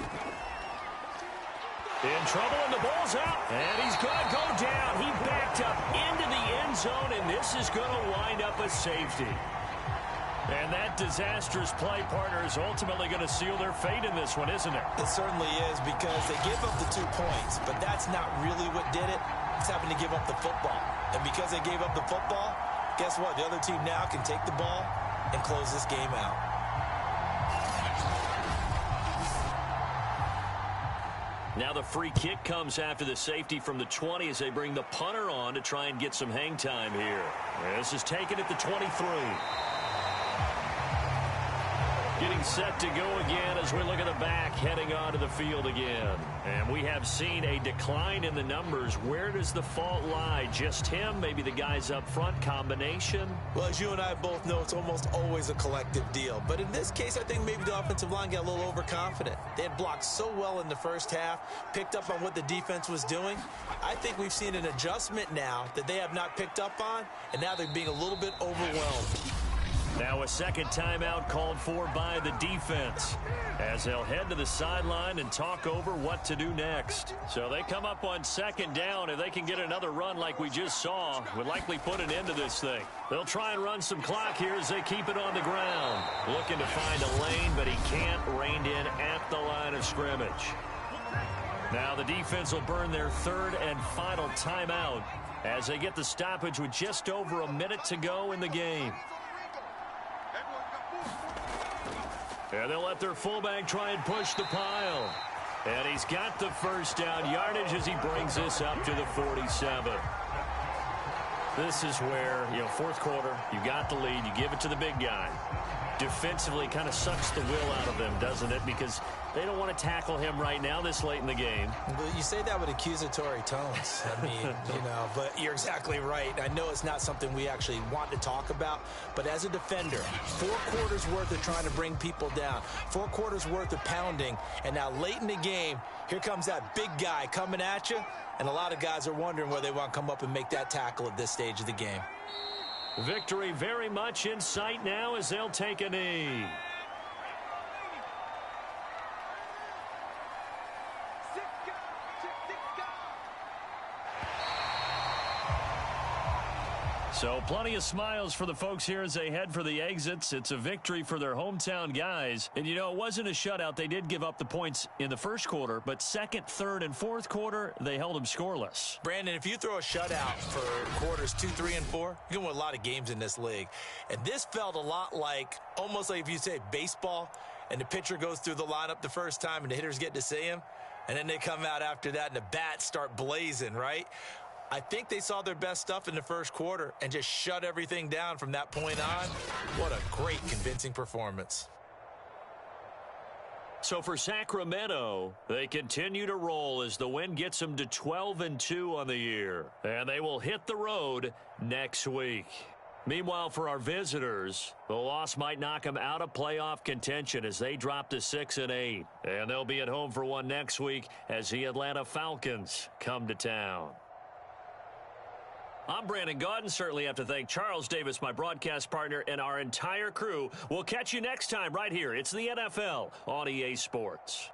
In trouble, and the ball's out. And he's going to go down. He backed up into the end zone, and this is going to wind up a safety. And that disastrous play, partner, is ultimately going to seal their fate in this one, isn't it? It certainly is because they give up the 2 points, but that's not really what did it. It's having to give up the football. And because they gave up the football, guess what? The other team now can take the ball and close this game out. Now the free kick comes after the safety from the 20 as they bring the punter on to try and get some hang time here. This is taken at the 23. Getting set to go again as we look at the back heading onto the field again. And we have seen a decline in the numbers. Where does the fault lie? Just him? Maybe the guys up front? Combination? Well, as you and I both know, it's almost always a collective deal. But in this case, I think maybe the offensive line got a little overconfident. They had blocked so well in the first half, picked up on what the defense was doing. I think we've seen an adjustment now that they have not picked up on, and now they're being a little bit overwhelmed. Now a second timeout called for by the defense as they'll head to the sideline and talk over what to do next. So they come up on 2nd down. If they can get another run like we just saw, would likely put an end to this thing. They'll try and run some clock here as they keep it on the ground. Looking to find a lane, but he can't. Reined in at the line of scrimmage. Now the defense will burn their 3rd and final timeout as they get the stoppage with just over a minute to go in the game. And they'll let their fullback try and push the pile. And he's got the first down yardage as he brings this up to the 47. This is where, fourth quarter, you got the lead, you give it to the big guy. Defensively kind of sucks the will out of them, doesn't it? Because they don't want to tackle him right now this late in the game. Well, you say that with accusatory tones. I mean, but you're exactly right. I know it's not something we actually want to talk about, but as a defender, 4 quarters worth of trying to bring people down, 4 quarters worth of pounding, and now late in the game, here comes that big guy coming at you, and a lot of guys are wondering where they want to come up and make that tackle at this stage of the game. Victory very much in sight now as they'll take a knee. So plenty of smiles for the folks here as they head for the exits. It's a victory for their hometown guys. And, it wasn't a shutout. They did give up the points in the first quarter, but second, third, and fourth quarter, they held them scoreless. Brandon, if you throw a shutout for quarters 2, 3, and 4, you can win a lot of games in this league. And this felt a lot like, almost like if you say baseball, and the pitcher goes through the lineup the first time and the hitters get to see him, and then they come out after that and the bats start blazing, right? I think they saw their best stuff in the first quarter and just shut everything down from that point on. What a great, convincing performance. So for Sacramento, they continue to roll as the win gets them to 12-2 on the year. And they will hit the road next week. Meanwhile, for our visitors, the loss might knock them out of playoff contention as they drop to 6-8. And they'll be at home for one next week as the Atlanta Falcons come to town. I'm Brandon Gaudin. Certainly have to thank Charles Davis, my broadcast partner, and our entire crew. We'll catch you next time right here. It's the NFL on EA Sports.